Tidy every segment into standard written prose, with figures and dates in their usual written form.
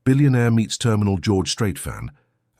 Billionaire meets terminal George Strait fan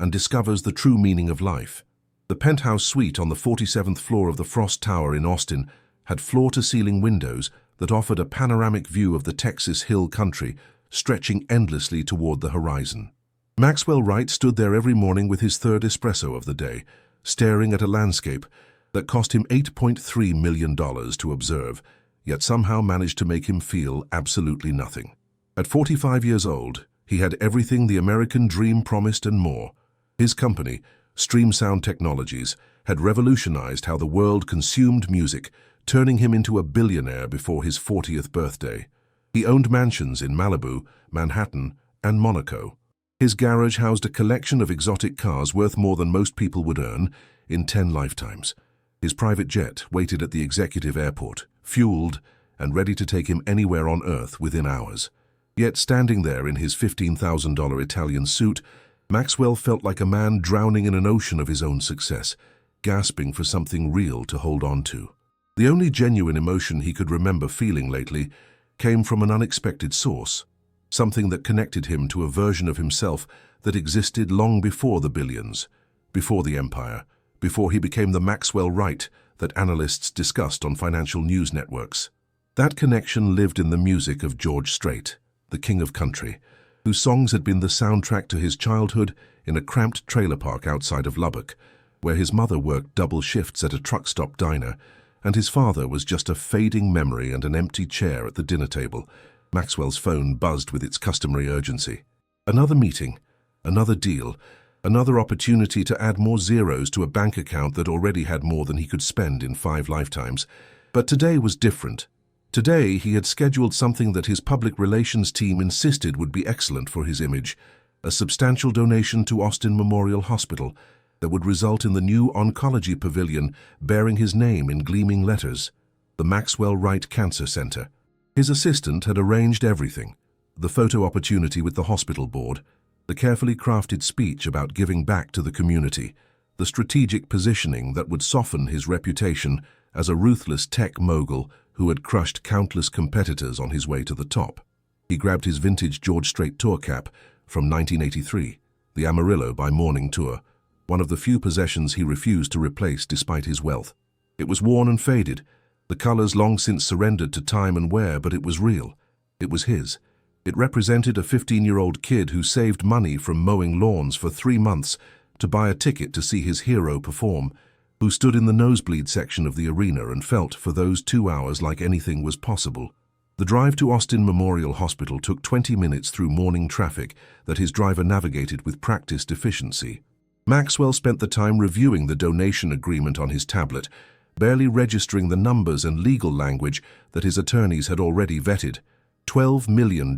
and discovers the true meaning of life. The penthouse suite on the 47th floor of the Frost Tower in Austin had floor-to-ceiling windows that offered a panoramic view of the Texas Hill Country stretching endlessly toward the horizon. Maxwell Wright stood there every morning with his third espresso of the day, staring at a landscape that cost him $8.3 million to observe, yet somehow managed to make him feel absolutely nothing. At 45 years old, he had everything the American dream promised and more. His company, Stream Sound Technologies, had revolutionized how the world consumed music, turning him into a billionaire before his 40th birthday. He owned mansions in Malibu, Manhattan, and Monaco. His garage housed a collection of exotic cars worth more than most people would earn in 10 lifetimes. His private jet waited at the executive airport, fueled and ready to take him anywhere on Earth within hours. Yet standing there in his $15,000 Italian suit, Maxwell felt like a man drowning in an ocean of his own success, gasping for something real to hold on to. The only genuine emotion he could remember feeling lately came from an unexpected source, something that connected him to a version of himself that existed long before the billions, before the empire, before he became the Maxwell Wright that analysts discussed on financial news networks. That connection lived in the music of George Strait, the king of country, whose songs had been the soundtrack to his childhood in a cramped trailer park outside of Lubbock, where his mother worked double shifts at a truck stop diner, and his father was just a fading memory and an empty chair at the dinner table. Maxwell's phone buzzed with its customary urgency. Another meeting, another deal, another opportunity to add more zeros to a bank account that already had more than he could spend in 5 lifetimes. But today was different. Today he had scheduled something that his public relations team insisted would be excellent for his image, a substantial donation to Austin Memorial Hospital that would result in the new oncology pavilion bearing his name in gleaming letters, the Maxwell Wright Cancer Center. His assistant had arranged everything: the photo opportunity with the hospital board, the carefully crafted speech about giving back to the community, the strategic positioning that would soften his reputation as a ruthless tech mogul who had crushed countless competitors on his way to the top. He grabbed his vintage George Strait tour cap from 1983, the Amarillo by Morning Tour, one of the few possessions he refused to replace despite his wealth. It was worn and faded, the colors long since surrendered to time and wear, but it was real. It was his. It represented a 15-year-old kid who saved money from mowing lawns for 3 months to buy a ticket to see his hero perform, who stood in the nosebleed section of the arena and felt for those 2 hours like anything was possible. The drive to Austin Memorial Hospital took 20 minutes through morning traffic that his driver navigated with practiced efficiency. Maxwell spent the time reviewing the donation agreement on his tablet, barely registering the numbers and legal language that his attorneys had already vetted. $12 million.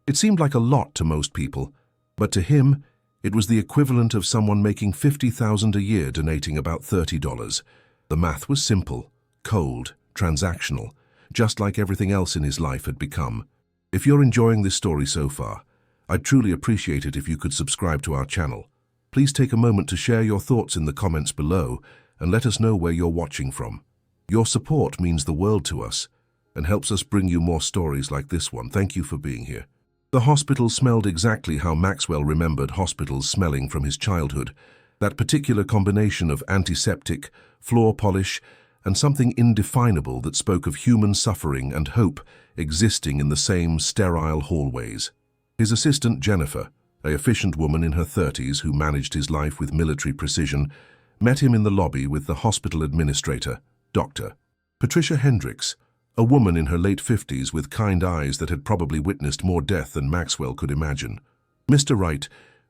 It seemed like a lot to most people, but to him, it was the equivalent of someone making $50,000 a year donating about $30. The math was simple, cold, transactional, just like everything else in his life had become. If you're enjoying this story so far, I'd truly appreciate it if you could subscribe to our channel. Please take a moment to share your thoughts in the comments below and let us know where you're watching from. Your support means the world to us and helps us bring you more stories like this one. Thank you for being here. The hospital smelled exactly how Maxwell remembered hospitals smelling from his childhood, that particular combination of antiseptic, floor polish, and something indefinable that spoke of human suffering and hope existing in the same sterile hallways. His assistant Jennifer, an efficient woman in her 30s who managed his life with military precision, met him in the lobby with the hospital administrator, Dr. Patricia Hendricks, a woman in her late 50s with kind eyes that had probably witnessed more death than Maxwell could imagine. "Mr. Wright,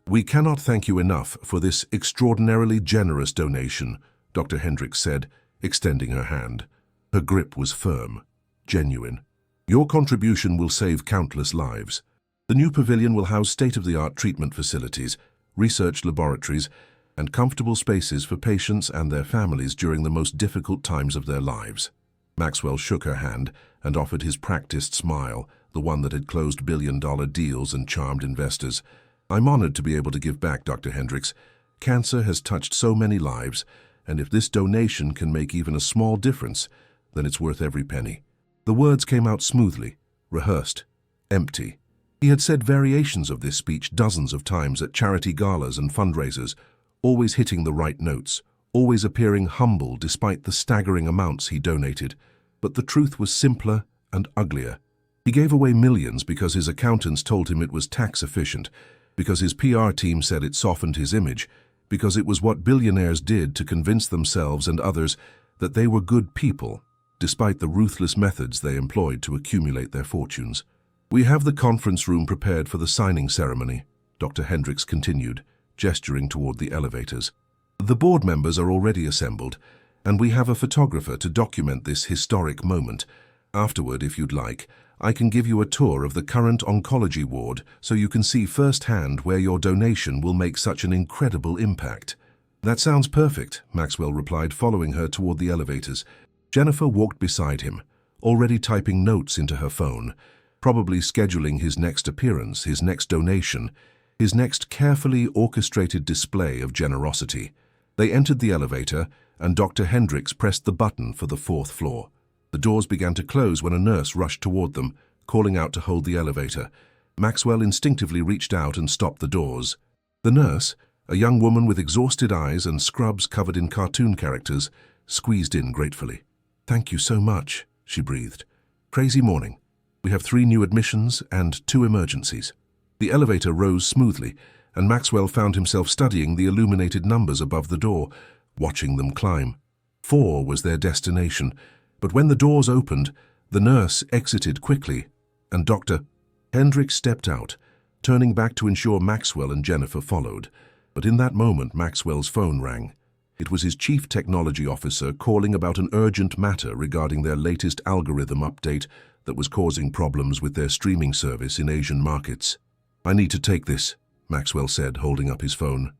we cannot thank you enough for this extraordinarily generous donation," Dr. Hendricks said, extending her hand. Her grip was firm, genuine. "Your contribution will save countless lives. The new pavilion will house state-of-the-art treatment facilities, research laboratories, and comfortable spaces for patients and their families during the most difficult times of their lives." Maxwell shook her hand and offered his practiced smile, the one that had closed billion-dollar deals and charmed investors. "I'm honored to be able to give back, Dr. Hendricks. Cancer has touched so many lives, and if this donation can make even a small difference, then it's worth every penny." The words came out smoothly, rehearsed, empty. He had said variations of this speech dozens of times at charity galas and fundraisers, always hitting the right notes, always appearing humble despite the staggering amounts he donated. But the truth was simpler and uglier. He gave away millions because his accountants told him it was tax efficient, because his PR team said it softened his image, because it was what billionaires did to convince themselves and others that they were good people, despite the ruthless methods they employed to accumulate their fortunes. "We have the conference room prepared for the signing ceremony," Dr. Hendricks continued, gesturing toward the elevators. "The board members are already assembled, and we have a photographer to document this historic moment. Afterward, if you'd like, I can give you a tour of the current oncology ward so you can see firsthand where your donation will make such an incredible impact." "That sounds perfect," Maxwell replied, following her toward the elevators. Jennifer walked beside him, already typing notes into her phone, probably scheduling his next appearance, his next donation, his next carefully orchestrated display of generosity. They entered the elevator, and Dr. Hendricks pressed the button for the 4th floor. The doors began to close when a nurse rushed toward them, calling out to hold the elevator. Maxwell instinctively reached out and stopped the doors. The nurse, a young woman with exhausted eyes and scrubs covered in cartoon characters, squeezed in gratefully. "Thank you so much," she breathed. "Crazy morning. We have 3 new admissions and 2 emergencies." The elevator rose smoothly, and Maxwell found himself studying the illuminated numbers above the door, watching them climb. 4 was their destination, but when the doors opened, the nurse exited quickly, and Dr. Hendricks stepped out, turning back to ensure Maxwell and Jennifer followed. But in that moment, Maxwell's phone rang. It was his chief technology officer calling about an urgent matter regarding their latest algorithm update that was causing problems with their streaming service in Asian markets. "I need to take this," Maxwell said, holding up his phone.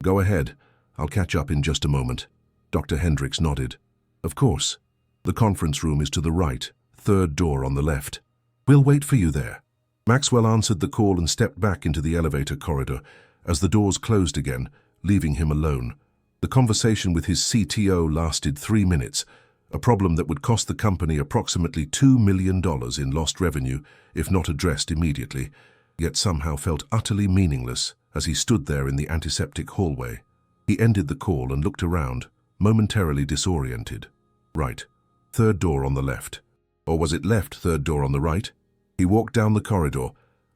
"Go ahead. I'll catch up in just a moment." Dr. Hendricks nodded. "Of course. The conference room is to the right, 3rd door on the left. We'll wait for you there." Maxwell answered the call and stepped back into the elevator corridor as the doors closed again, leaving him alone. The conversation with his CTO lasted 3 minutes, a problem that would cost the company approximately $2 million in lost revenue if not addressed immediately, yet somehow felt utterly meaningless as he stood there in the antiseptic hallway. He ended the call and looked around, momentarily disoriented. Right, 3rd door on the left. Or was it left, 3rd door on the right? He walked down the corridor,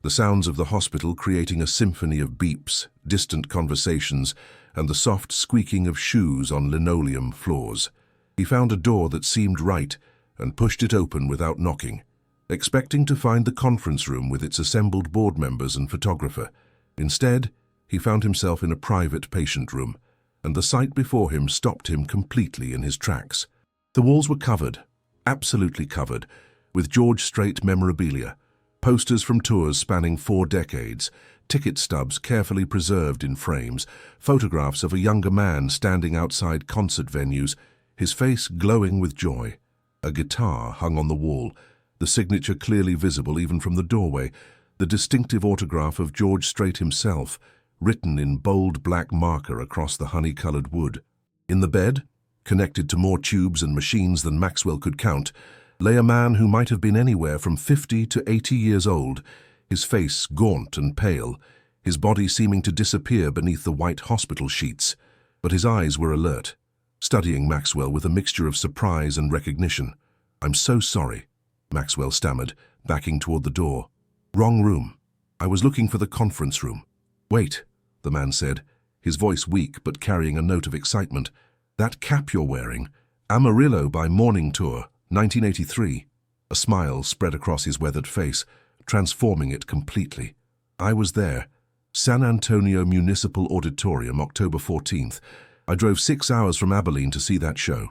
the sounds of the hospital creating a symphony of beeps, distant conversations, and the soft squeaking of shoes on linoleum floors. He found a door that seemed right and pushed it open without knocking, expecting to find the conference room with its assembled board members and photographer. Instead, he found himself in a private patient room, and the sight before him stopped him completely in his tracks. The walls were covered, absolutely covered, with George Strait memorabilia, posters from tours spanning 4 decades, ticket stubs carefully preserved in frames, photographs of a younger man standing outside concert venues, his face glowing with joy. A guitar hung on the wall, the signature clearly visible even from the doorway, the distinctive autograph of George Strait himself, written in bold black marker across the honey-colored wood. In the bed, connected to more tubes and machines than Maxwell could count, lay a man who might have been anywhere from 50 to 80 years old, his face gaunt and pale, his body seeming to disappear beneath the white hospital sheets. But his eyes were alert, studying Maxwell with a mixture of surprise and recognition. "I'm so sorry," Maxwell stammered, backing toward the door. "Wrong room. I was looking for the conference room." "Wait," the man said, his voice weak but carrying a note of excitement. "That cap you're wearing, Amarillo by Morning Tour, 1983. A smile spread across his weathered face, transforming it completely. "I was there. San Antonio Municipal Auditorium, October 14th. I drove 6 hours from Abilene to see that show."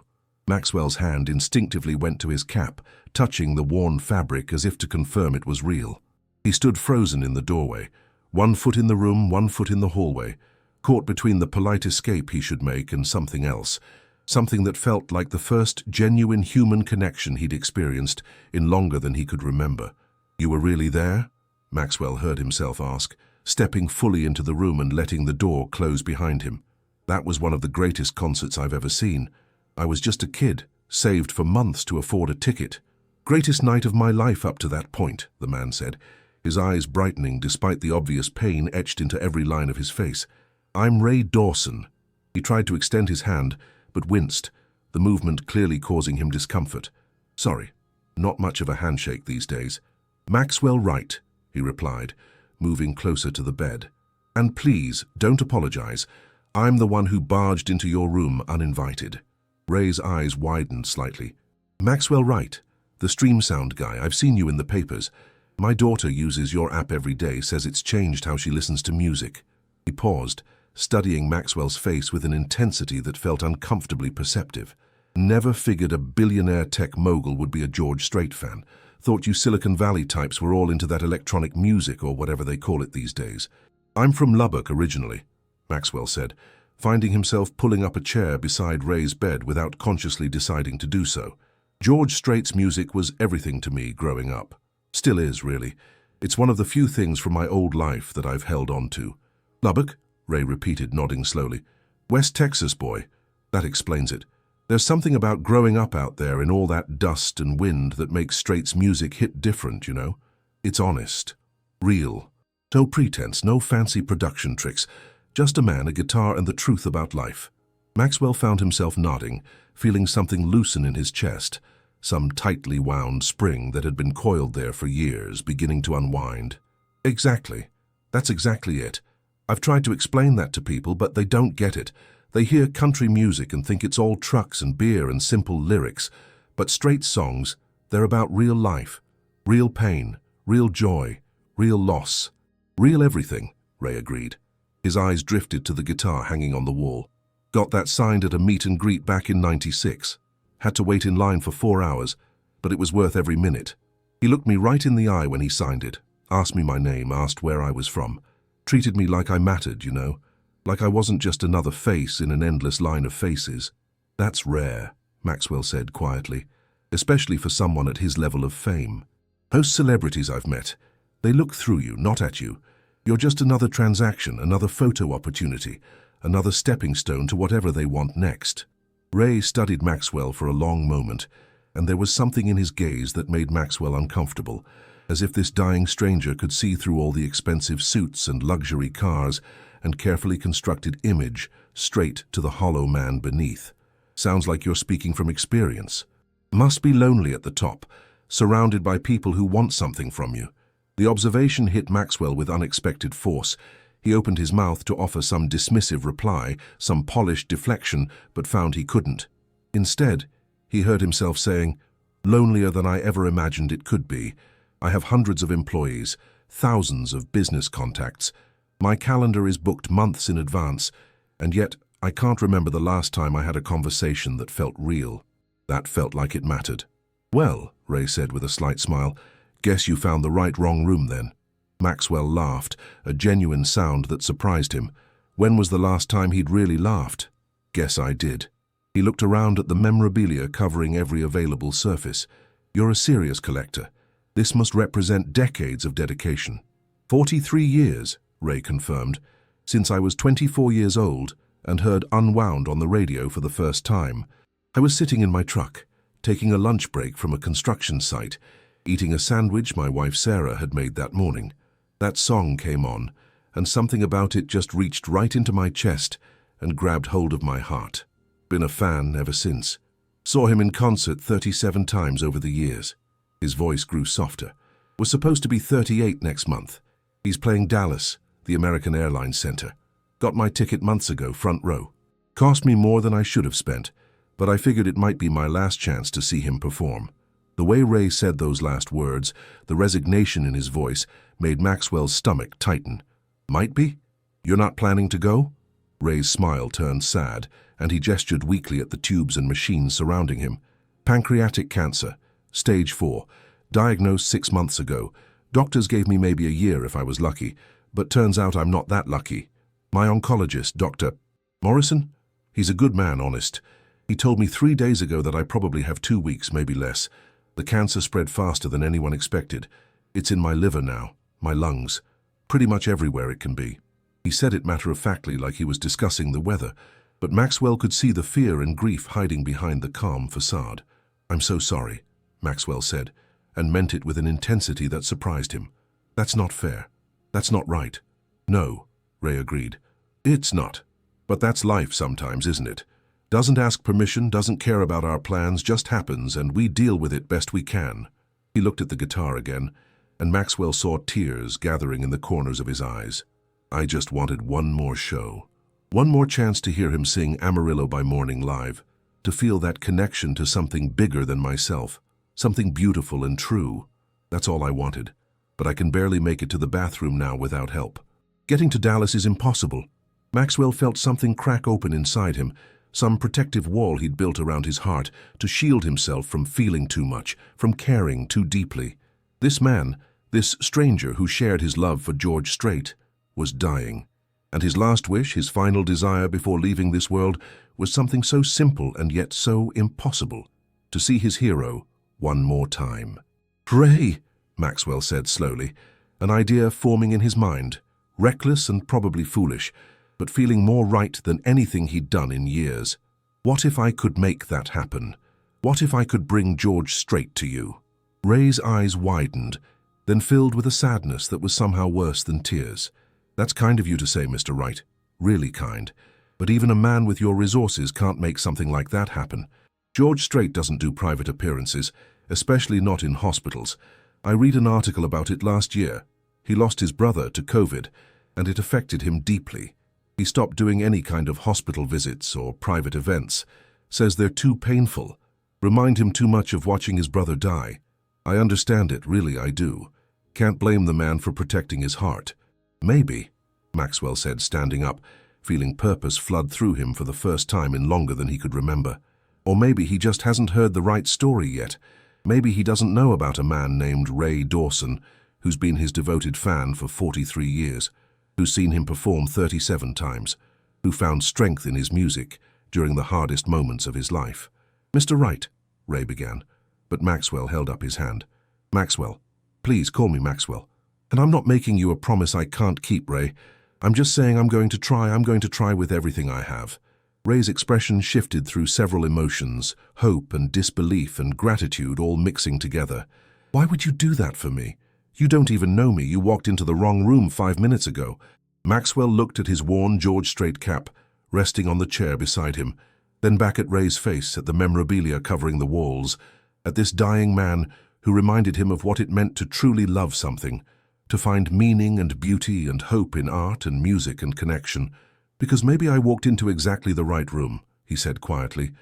Maxwell's hand instinctively went to his cap, touching the worn fabric as if to confirm it was real. He stood frozen in the doorway, 1 foot in the room, 1 foot in the hallway, caught between the polite escape he should make and something else, something that felt like the first genuine human connection he'd experienced in longer than he could remember. "You were really there?" Maxwell heard himself ask, stepping fully into the room and letting the door close behind him. "That was one of the greatest concerts I've ever seen. I was just a kid, saved for months to afford a ticket. Greatest night of my life up to that point," the man said, his eyes brightening despite the obvious pain etched into every line of his face. "I'm Ray Dawson." He tried to extend his hand, but winced, the movement clearly causing him discomfort. "Sorry, not much of a handshake these days." "Maxwell Wright," he replied, moving closer to the bed. "And please, don't apologize. I'm the one who barged into your room uninvited." Ray's eyes widened slightly. "Maxwell Wright, the stream sound guy. I've seen you in the papers. My daughter uses your app every day, says it's changed how she listens to music." He paused, studying Maxwell's face with an intensity that felt uncomfortably perceptive. "Never figured a billionaire tech mogul would be a George Strait fan. Thought you Silicon Valley types were all into that electronic music or whatever they call it these days." "I'm from Lubbock originally," Maxwell said, finding himself pulling up a chair beside Ray's bed without consciously deciding to do so. "George Strait's music was everything to me growing up. Still is, really. It's one of the few things from my old life that I've held on to." "Lubbock?" Ray repeated, nodding slowly. "West Texas, boy. That explains it. There's something about growing up out there in all that dust and wind that makes Strait's music hit different, you know? It's honest. Real. No pretense, no fancy production tricks. Just a man, a guitar, and the truth about life." Maxwell found himself nodding, feeling something loosen in his chest, some tightly wound spring that had been coiled there for years, beginning to unwind. "Exactly. That's exactly it. I've tried to explain that to people, but they don't get it. They hear country music and think it's all trucks and beer and simple lyrics. But Strait songs, they're about real life, real pain, real joy, real loss. Real everything," Ray agreed. His eyes drifted to the guitar hanging on the wall. "Got that signed at a meet and greet back in '96. Had to wait in line for 4 hours, but it was worth every minute. He looked me right in the eye when he signed it, asked me my name, asked where I was from. Treated me like I mattered, you know, like I wasn't just another face in an endless line of faces." "That's rare," Maxwell said quietly, "especially for someone at his level of fame. Most celebrities I've met, they look through you, not at you. You're just another transaction, another photo opportunity, another stepping stone to whatever they want next." Ray studied Maxwell for a long moment, and there was something in his gaze that made Maxwell uncomfortable, as if this dying stranger could see through all the expensive suits and luxury cars and carefully constructed image straight to the hollow man beneath. "Sounds like you're speaking from experience. Must be lonely at the top, surrounded by people who want something from you." The observation hit Maxwell with unexpected force. He opened his mouth to offer some dismissive reply, some polished deflection, but found he couldn't. Instead, he heard himself saying, "Lonelier than I ever imagined it could be. I have hundreds of employees, thousands of business contacts. My calendar is booked months in advance, and yet I can't remember the last time I had a conversation that felt real." That felt like it mattered. "Well," Ray said with a slight smile, "guess you found the wrong room then." Maxwell laughed, a genuine sound that surprised him. When was the last time he'd really laughed? "Guess I did." He looked around at the memorabilia covering every available surface. "You're a serious collector. This must represent decades of dedication." 43 years, Ray confirmed, "since I was 24 years old and heard Unwound on the radio for the first time. I was sitting in my truck, taking a lunch break from a construction site, eating a sandwich my wife Sarah had made that morning. That song came on, and something about it just reached right into my chest and grabbed hold of my heart. Been a fan ever since. Saw him in concert 37 times over the years." His voice grew softer. "Was supposed to be 38 next month. He's playing Dallas, the American Airlines Center. Got my ticket months ago, front row. Cost me more than I should have spent, but I figured it might be my last chance to see him perform." The way Ray said those last words, the resignation in his voice, made Maxwell's stomach tighten. "Might be? You're not planning to go?" Ray's smile turned sad, and he gestured weakly at the tubes and machines surrounding him. "Pancreatic cancer, stage 4, diagnosed 6 months ago. Doctors gave me maybe a year if I was lucky, but turns out I'm not that lucky. My oncologist, Dr. Morrison? He's a good man, honest. He told me 3 days ago that I probably have 2 weeks, maybe less. The cancer spread faster than anyone expected. It's in my liver now, my lungs, pretty much everywhere it can be." He said it matter-of-factly like he was discussing the weather, but Maxwell could see the fear and grief hiding behind the calm facade. "I'm so sorry," Maxwell said, and meant it with an intensity that surprised him. That's not fair. That's not right. No, Ray agreed. It's not. But that's life sometimes, isn't it? Doesn't ask permission, doesn't care about our plans, just happens, and we deal with it best we can. He looked at the guitar again, and Maxwell saw tears gathering in the corners of his eyes. I just wanted one more show. One more chance to hear him sing Amarillo by Morning live, to feel that connection to something bigger than myself, something beautiful and true. That's all I wanted, but I can barely make it to the bathroom now without help. Getting to Dallas is impossible. Maxwell felt something crack open inside him, some protective wall he'd built around his heart to shield himself from feeling too much, from caring too deeply. This man, this stranger who shared his love for George Strait, was dying. And his last wish, his final desire before leaving this world, was something so simple and yet so impossible: to see his hero one more time. "Ray," Maxwell said slowly, an idea forming in his mind, reckless and probably foolish, but feeling more right than anything he'd done in years. "What if I could make that happen? What if I could bring George Strait to you?" Ray's eyes widened, then filled with a sadness that was somehow worse than tears. "That's kind of you to say, Mr. Wright. Really kind. But even a man with your resources can't make something like that happen. George Strait doesn't do private appearances, especially not in hospitals. I read an article about it last year. He lost his brother to COVID, and it affected him deeply. He stopped doing any kind of hospital visits or private events. Says they're too painful. Remind him too much of watching his brother die. I understand it, really I do. Can't blame the man for protecting his heart." "Maybe," Maxwell said, standing up, feeling purpose flood through him for the first time in longer than he could remember. "Or maybe he just hasn't heard the right story yet. Maybe he doesn't know about a man named Ray Dawson, who's been his devoted fan for 43 years, who's seen him perform 37 times, who found strength in his music during the hardest moments of his life." "Mr. Wright," Ray began, but Maxwell held up his hand. "Maxwell. Please call me Maxwell. And I'm not making you a promise I can't keep, Ray. I'm just saying I'm going to try with everything I have." Ray's expression shifted through several emotions, hope and disbelief and gratitude all mixing together. "Why would you do that for me? You don't even know me. You walked into the wrong room 5 minutes ago." Maxwell looked at his worn George Strait cap, resting on the chair beside him, then back at Ray's face, at the memorabilia covering the walls, at this dying man who reminded him of what it meant to truly love something, to find meaning and beauty and hope in art and music and connection. "Because maybe I walked into exactly the right room," he said quietly,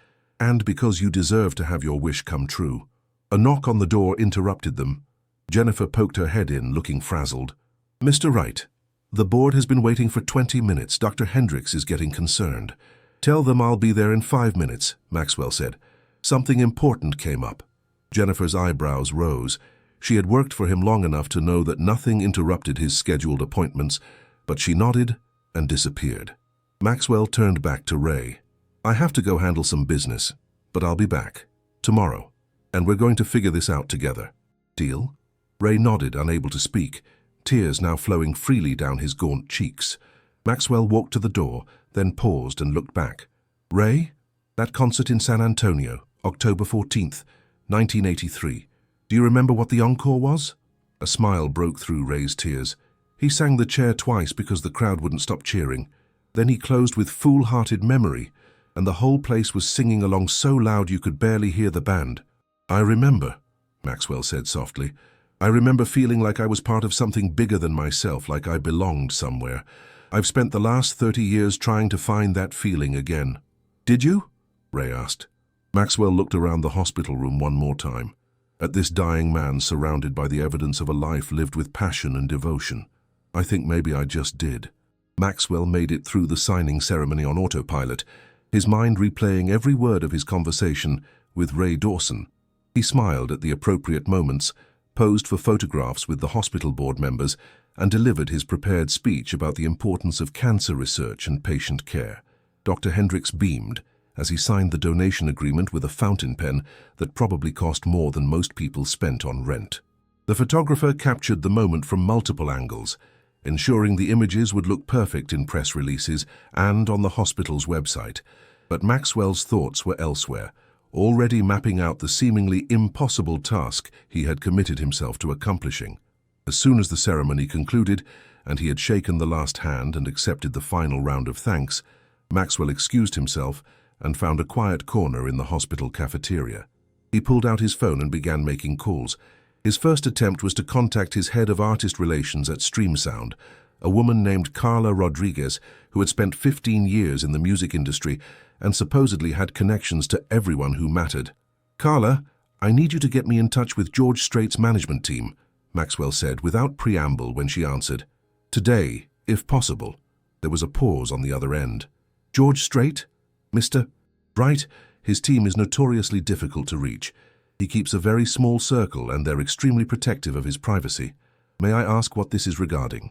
"and because you deserve to have your wish come true." A knock on the door interrupted them. Jennifer poked her head in, looking frazzled. "Mr. Wright, the board has been waiting for 20 minutes. Dr. Hendricks is getting concerned." "Tell them I'll be there in 5 minutes," Maxwell said. "Something important came up." Jennifer's eyebrows rose. She had worked for him long enough to know that nothing interrupted his scheduled appointments, but she nodded and disappeared. Maxwell turned back to Ray. "I have to go handle some business, but I'll be back tomorrow, and we're going to figure this out together. Deal?" Ray nodded, unable to speak, tears now flowing freely down his gaunt cheeks. Maxwell walked to the door, then paused and looked back. "Ray, that concert in San Antonio, October 14th, 1983. Do you remember what the encore was?" A smile broke through Ray's tears. He sang The Chair twice because the crowd wouldn't stop cheering. Then he closed with Foolhardy Memory, and the whole place was singing along so loud you could barely hear the band. "I remember," Maxwell said softly. "I remember feeling like I was part of something bigger than myself, like I belonged somewhere. I've spent the last 30 years trying to find that feeling again." "Did you?" Ray asked. Maxwell looked around the hospital room one more time, at this dying man surrounded by the evidence of a life lived with passion and devotion. "I think maybe I just did." Maxwell made it through the signing ceremony on autopilot, his mind replaying every word of his conversation with Ray Dawson. He smiled at the appropriate moments, posed for photographs with the hospital board members, and delivered his prepared speech about the importance of cancer research and patient care. Dr. Hendricks beamed as he signed the donation agreement with a fountain pen that probably cost more than most people spent on rent. The photographer captured the moment from multiple angles, ensuring the images would look perfect in press releases and on the hospital's website. But Maxwell's thoughts were elsewhere, already mapping out the seemingly impossible task he had committed himself to accomplishing. As soon as the ceremony concluded, and he had shaken the last hand and accepted the final round of thanks, Maxwell excused himself and found a quiet corner in the hospital cafeteria. He pulled out his phone and began making calls. His first attempt was to contact his head of artist relations at StreamSound, a woman named Carla Rodriguez who had spent 15 years in the music industry and supposedly had connections to everyone who mattered. "Carla, I need you to get me in touch with George Strait's management team," Maxwell said without preamble when she answered. "Today, if possible." There was a pause on the other end. "George Strait? Mr. Right, his team is notoriously difficult to reach. He keeps a very small circle and they're extremely protective of his privacy. May I ask what this is regarding?"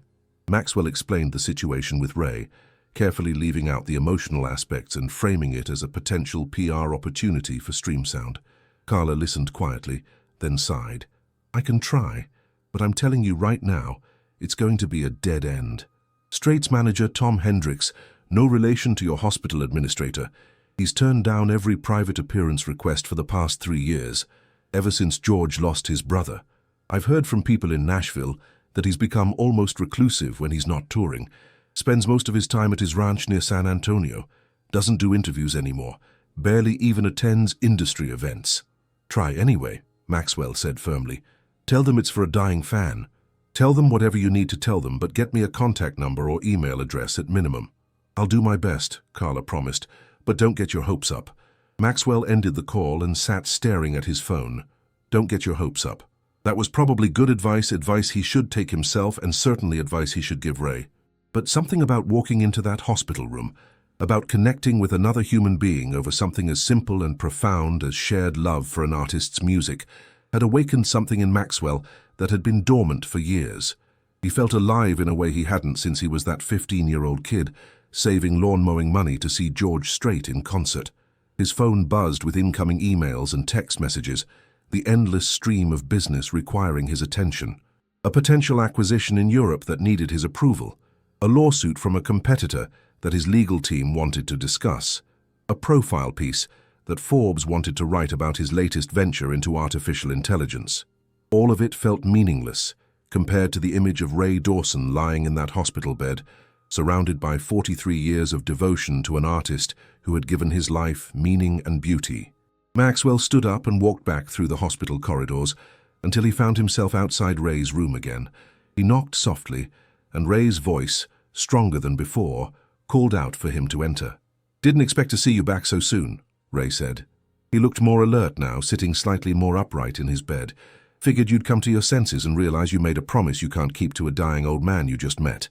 Maxwell explained the situation with Ray, carefully leaving out the emotional aspects and framing it as a potential PR opportunity for StreamSound. Carla listened quietly, then sighed. "I can try, but I'm telling you right now, it's going to be a dead end. Strait's manager, Tom Hendricks, no relation to your hospital administrator. He's turned down every private appearance request for the past 3 years, ever since George lost his brother. I've heard from people in Nashville that he's become almost reclusive when he's not touring, spends most of his time at his ranch near San Antonio, doesn't do interviews anymore, barely even attends industry events." "Try anyway," Maxwell said firmly. "Tell them it's for a dying fan. Tell them whatever you need to tell them, but get me a contact number or email address at minimum." "I'll do my best," Carla promised, "but don't get your hopes up." Maxwell ended the call and sat staring at his phone. Don't get your hopes up. That was probably good advice he should take himself, and certainly advice he should give Ray. But something about walking into that hospital room, about connecting with another human being over something as simple and profound as shared love for an artist's music, had awakened something in Maxwell that had been dormant for years. He felt alive in a way he hadn't since he was that 15-year-old kid, saving lawn-mowing money to see George Strait in concert. His phone buzzed with incoming emails and text messages, the endless stream of business requiring his attention. A potential acquisition in Europe that needed his approval. A lawsuit from a competitor that his legal team wanted to discuss. A profile piece that Forbes wanted to write about his latest venture into artificial intelligence. All of it felt meaningless compared to the image of Ray Dawson lying in that hospital bed, surrounded by 43 years of devotion to an artist who had given his life meaning and beauty. Maxwell stood up and walked back through the hospital corridors until he found himself outside Ray's room again. He knocked softly, and Ray's voice, stronger than before, called out for him to enter. "Didn't expect to see you back so soon," Ray said. He looked more alert now, sitting slightly more upright in his bed. "Figured you'd come to your senses and realize you made a promise you can't keep to a dying old man you just met."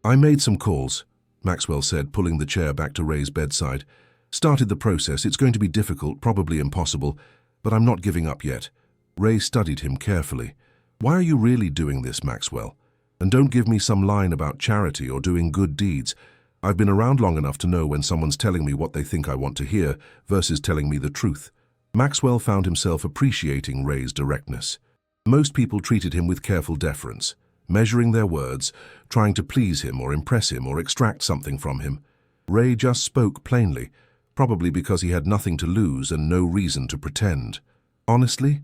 "I made some calls," Maxwell said, pulling the chair back to Ray's bedside. "Started the process. It's going to be difficult, probably impossible, but I'm not giving up yet." Ray studied him carefully. "Why are you really doing this, Maxwell? And don't give me some line about charity or doing good deeds. I've been around long enough to know when someone's telling me what they think I want to hear versus telling me the truth." Maxwell found himself appreciating Ray's directness. Most people treated him with careful deference, measuring their words, trying to please him or impress him or extract something from him. Ray just spoke plainly, probably because he had nothing to lose and no reason to pretend. "Honestly,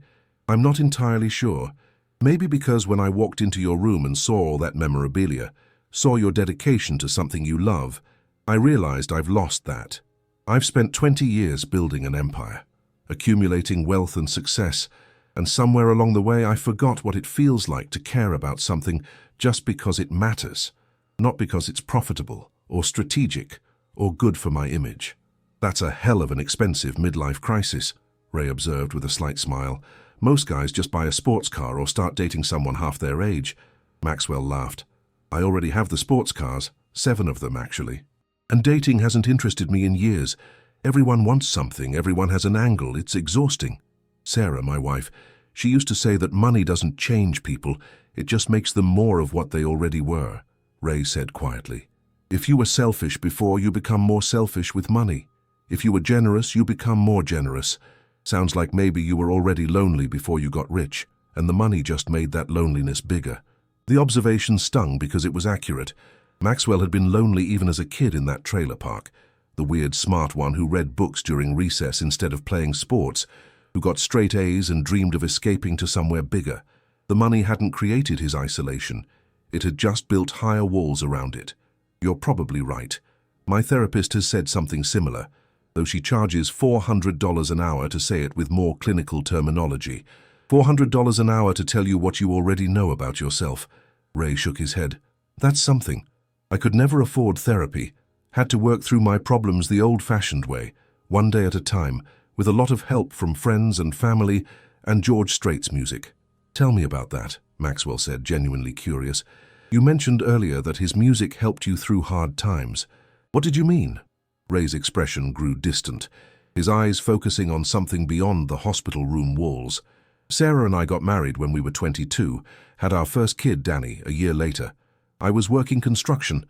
I'm not entirely sure. Maybe because when I walked into your room and saw all that memorabilia, saw your dedication to something you love, I realized I've lost that. I've spent 20 years building an empire, accumulating wealth and success, and somewhere along the way I forgot what it feels like to care about something just because it matters, not because it's profitable or strategic or good for my image." "That's a hell of an expensive midlife crisis," Ray observed with a slight smile. "Most guys just buy a sports car or start dating someone half their age." Maxwell laughed. "I already have the sports cars, 7 of them actually. And dating hasn't interested me in years. Everyone wants something, everyone has an angle, it's exhausting. Sarah, my wife, she used to say that money doesn't change people, it just makes them more of what they already were," Ray said quietly. "If you were selfish before, you become more selfish with money. If you were generous, you become more generous. Sounds like maybe you were already lonely before you got rich, and the money just made that loneliness bigger." The observation stung because it was accurate. Maxwell had been lonely even as a kid in that trailer park, the weird smart one who read books during recess instead of playing sports, who got straight A's and dreamed of escaping to somewhere bigger. The money hadn't created his isolation. It had just built higher walls around it. You're probably right. My therapist has said something similar, though she charges $400 an hour to say it with more clinical terminology. $400 an hour to tell you what you already know about yourself. Ray shook his head. That's something. I could never afford therapy. Had to work through my problems the old-fashioned way, one day at a time, with a lot of help from friends and family and George Strait's music. Tell me about that, Maxwell said, genuinely curious. You mentioned earlier that his music helped you through hard times. What did you mean? Ray's expression grew distant, his eyes focusing on something beyond the hospital room walls. Sarah and I got married when we were 22, had our first kid, Danny, a year later. I was working construction.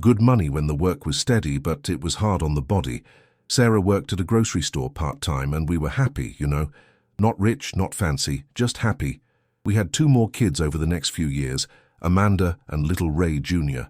Good money when the work was steady, but it was hard on the body. Sarah worked at a grocery store part-time, and we were happy, you know. Not rich, not fancy, just happy. We had 2 more kids over the next few years, Amanda and little Ray Jr.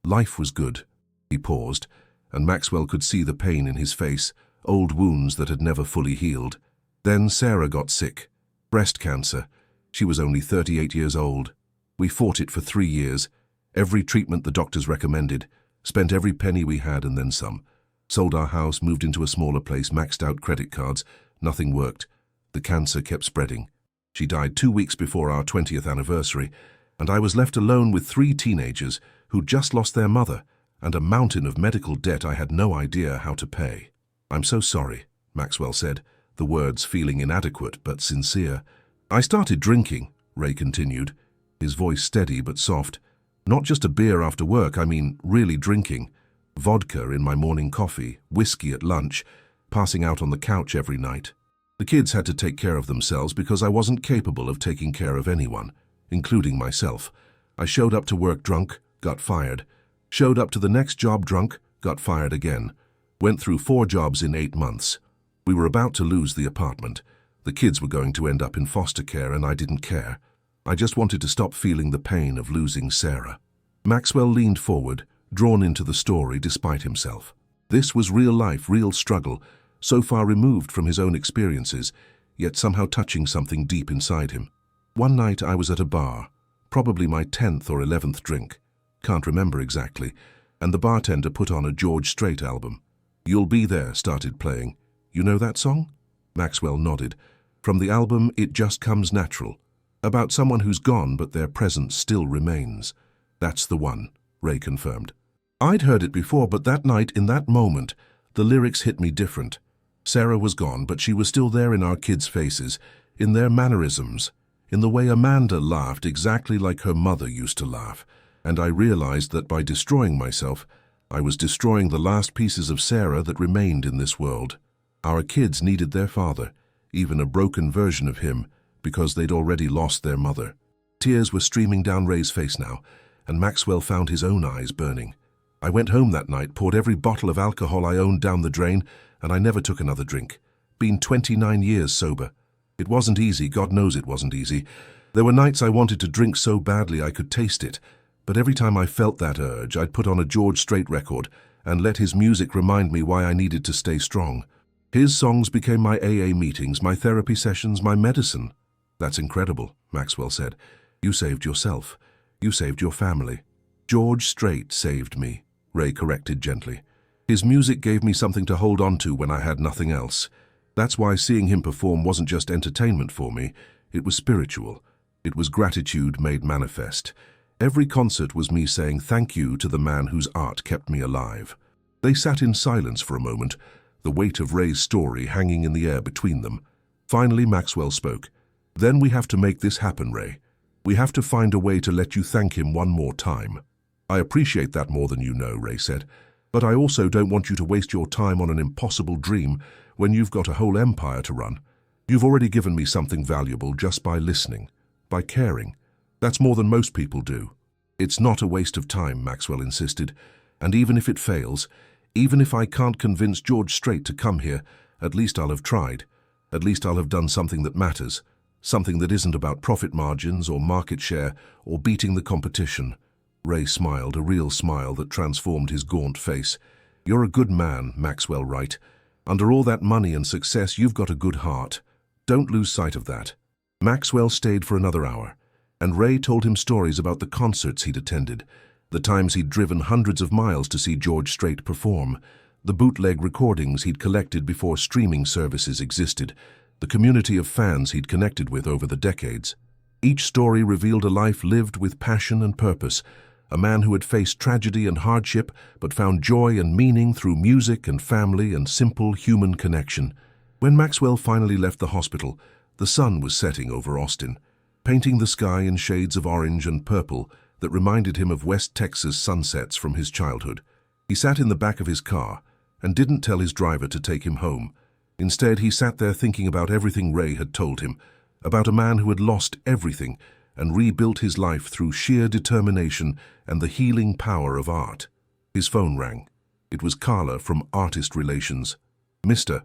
Life was good. He paused, and Maxwell could see the pain in his face, old wounds that had never fully healed. Then Sarah got sick. Breast cancer. She was only 38 years old. We fought it for 3 years. Every treatment the doctors recommended. Spent every penny we had and then some. Sold our house, moved into a smaller place, maxed out credit cards. Nothing worked. The cancer kept spreading. She died 2 weeks before our 20th anniversary, and I was left alone with 3 teenagers who'd just lost their mother and a mountain of medical debt I had no idea how to pay. I'm so sorry, Maxwell said, the words feeling inadequate but sincere. I started drinking, Ray continued, his voice steady but soft. Not just a beer after work, I mean really drinking. Vodka in my morning coffee, whiskey at lunch, passing out on the couch every night. The kids had to take care of themselves because I wasn't capable of taking care of anyone, including myself. I showed up to work drunk, got fired. Showed up to the next job drunk, got fired again. Went through 4 jobs in 8 months. We were about to lose the apartment. The kids were going to end up in foster care and I didn't care. I just wanted to stop feeling the pain of losing Sarah. Maxwell leaned forward, drawn into the story despite himself. This was real life, real struggle, so far removed from his own experiences, yet somehow touching something deep inside him. One night I was at a bar, probably my 10th or 11th drink. Can't remember exactly, and the bartender put on a George Strait album. You'll Be There started playing. You know that song? Maxwell nodded. From the album It Just Comes Natural. About someone who's gone but their presence still remains. That's the one, Ray confirmed. I'd heard it before, but that night, in that moment, the lyrics hit me different. Sarah was gone, but she was still there in our kids' faces, in their mannerisms, in the way Amanda laughed exactly like her mother used to laugh. And I realized that by destroying myself, I was destroying the last pieces of Sarah that remained in this world. Our kids needed their father, even a broken version of him, because they'd already lost their mother. Tears were streaming down Ray's face now, and Maxwell found his own eyes burning. I went home that night, poured every bottle of alcohol I owned down the drain, and I never took another drink. Been 29 years sober. It wasn't easy, God knows it wasn't easy. There were nights I wanted to drink so badly I could taste it, but every time I felt that urge, I'd put on a George Strait record and let his music remind me why I needed to stay strong. His songs became my AA meetings, my therapy sessions, my medicine. That's incredible, Maxwell said. You saved yourself. You saved your family. George Strait saved me, Ray corrected gently. His music gave me something to hold on to when I had nothing else. That's why seeing him perform wasn't just entertainment for me. It was spiritual. It was gratitude made manifest. Every concert was me saying thank you to the man whose art kept me alive. They sat in silence for a moment, the weight of Ray's story hanging in the air between them. Finally, Maxwell spoke. Then we have to make this happen, Ray. We have to find a way to let you thank him one more time. I appreciate that more than you know, Ray said, but I also don't want you to waste your time on an impossible dream when you've got a whole empire to run. You've already given me something valuable just by listening, by caring. That's more than most people do. It's not a waste of time, Maxwell insisted, and even if it fails, even if I can't convince George Strait to come here, at least I'll have tried. At least I'll have done something that matters, something that isn't about profit margins or market share or beating the competition. Ray smiled, a real smile that transformed his gaunt face. You're a good man, Maxwell Wright. Under all that money and success, you've got a good heart. Don't lose sight of that. Maxwell stayed for another hour. And Ray told him stories about the concerts he'd attended, the times he'd driven hundreds of miles to see George Strait perform, the bootleg recordings he'd collected before streaming services existed, the community of fans he'd connected with over the decades. Each story revealed a life lived with passion and purpose, a man who had faced tragedy and hardship but found joy and meaning through music and family and simple human connection. When Maxwell finally left the hospital, the sun was setting over Austin, painting the sky in shades of orange and purple that reminded him of West Texas sunsets from his childhood. He sat in the back of his car and didn't tell his driver to take him home. Instead, he sat there thinking about everything Ray had told him, about a man who had lost everything and rebuilt his life through sheer determination and the healing power of art. His phone rang. It was Carla from Artist Relations. "Mr.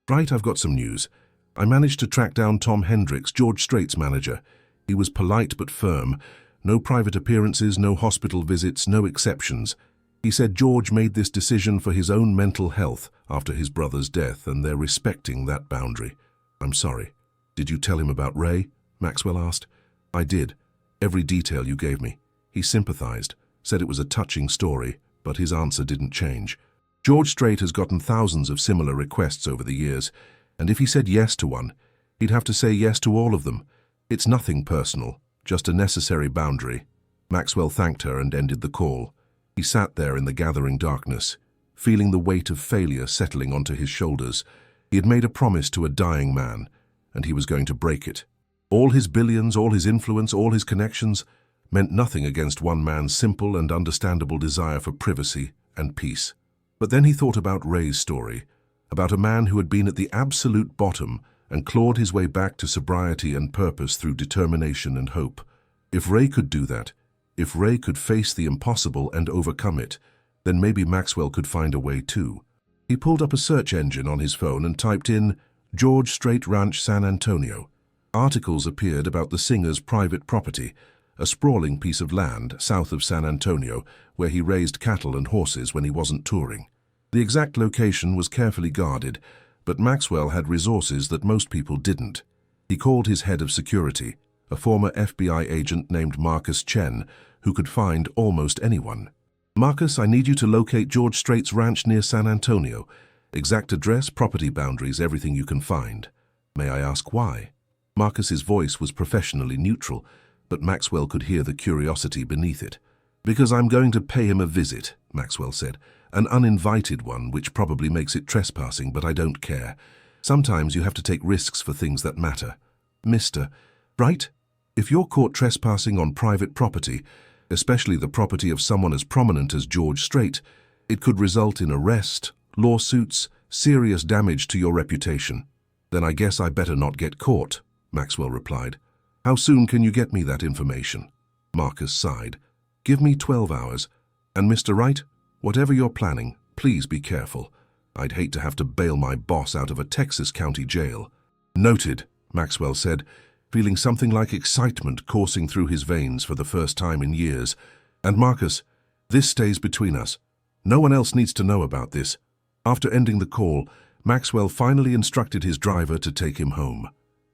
Right, I've got some news. I managed to track down Tom Hendricks, George Strait's manager. He was polite but firm. No private appearances, no hospital visits, no exceptions. He said George made this decision for his own mental health after his brother's death, and they're respecting that boundary." "I'm sorry. Did you tell him about Ray?" Maxwell asked. "I did. Every detail you gave me." He sympathized, said it was a touching story, but his answer didn't change. George Strait has gotten thousands of similar requests over the years, and if he said yes to one, he'd have to say yes to all of them. It's nothing personal, just a necessary boundary. Maxwell thanked her and ended the call. He sat there in the gathering darkness, feeling the weight of failure settling onto his shoulders. He had made a promise to a dying man, and he was going to break it. All his billions, all his influence, all his connections meant nothing against one man's simple and understandable desire for privacy and peace. But then he thought about Ray's story, about a man who had been at the absolute bottom and clawed his way back to sobriety and purpose through determination and hope. If Ray could do that, if Ray could face the impossible and overcome it, then maybe Maxwell could find a way too. He pulled up a search engine on his phone and typed in George Strait Ranch, San Antonio. Articles appeared about the singer's private property, a sprawling piece of land south of San Antonio where he raised cattle and horses when he wasn't touring. The exact location was carefully guarded, but Maxwell had resources that most people didn't. He called his head of security, a former FBI agent named Marcus Chen, who could find almost anyone. "Marcus, I need you to locate George Strait's ranch near San Antonio. Exact address, property boundaries, everything you can find." "May I ask why?" Marcus's voice was professionally neutral, but Maxwell could hear the curiosity beneath it. "Because I'm going to pay him a visit," Maxwell said. "An uninvited one, which probably makes it trespassing, but I don't care. Sometimes you have to take risks for things that matter." "Mr. Right? If you're caught trespassing on private property, especially the property of someone as prominent as George Strait, it could result in arrest, lawsuits, serious damage to your reputation." "Then I guess I better not get caught," Maxwell replied. "How soon can you get me that information?" Marcus sighed. "Give me 12 hours. And Mr. Wright, whatever you're planning, please be careful. I'd hate to have to bail my boss out of a Texas county jail." "Noted," Maxwell said, feeling something like excitement coursing through his veins for the first time in years. "And Marcus, this stays between us. No one else needs to know about this." After ending the call, Maxwell finally instructed his driver to take him home.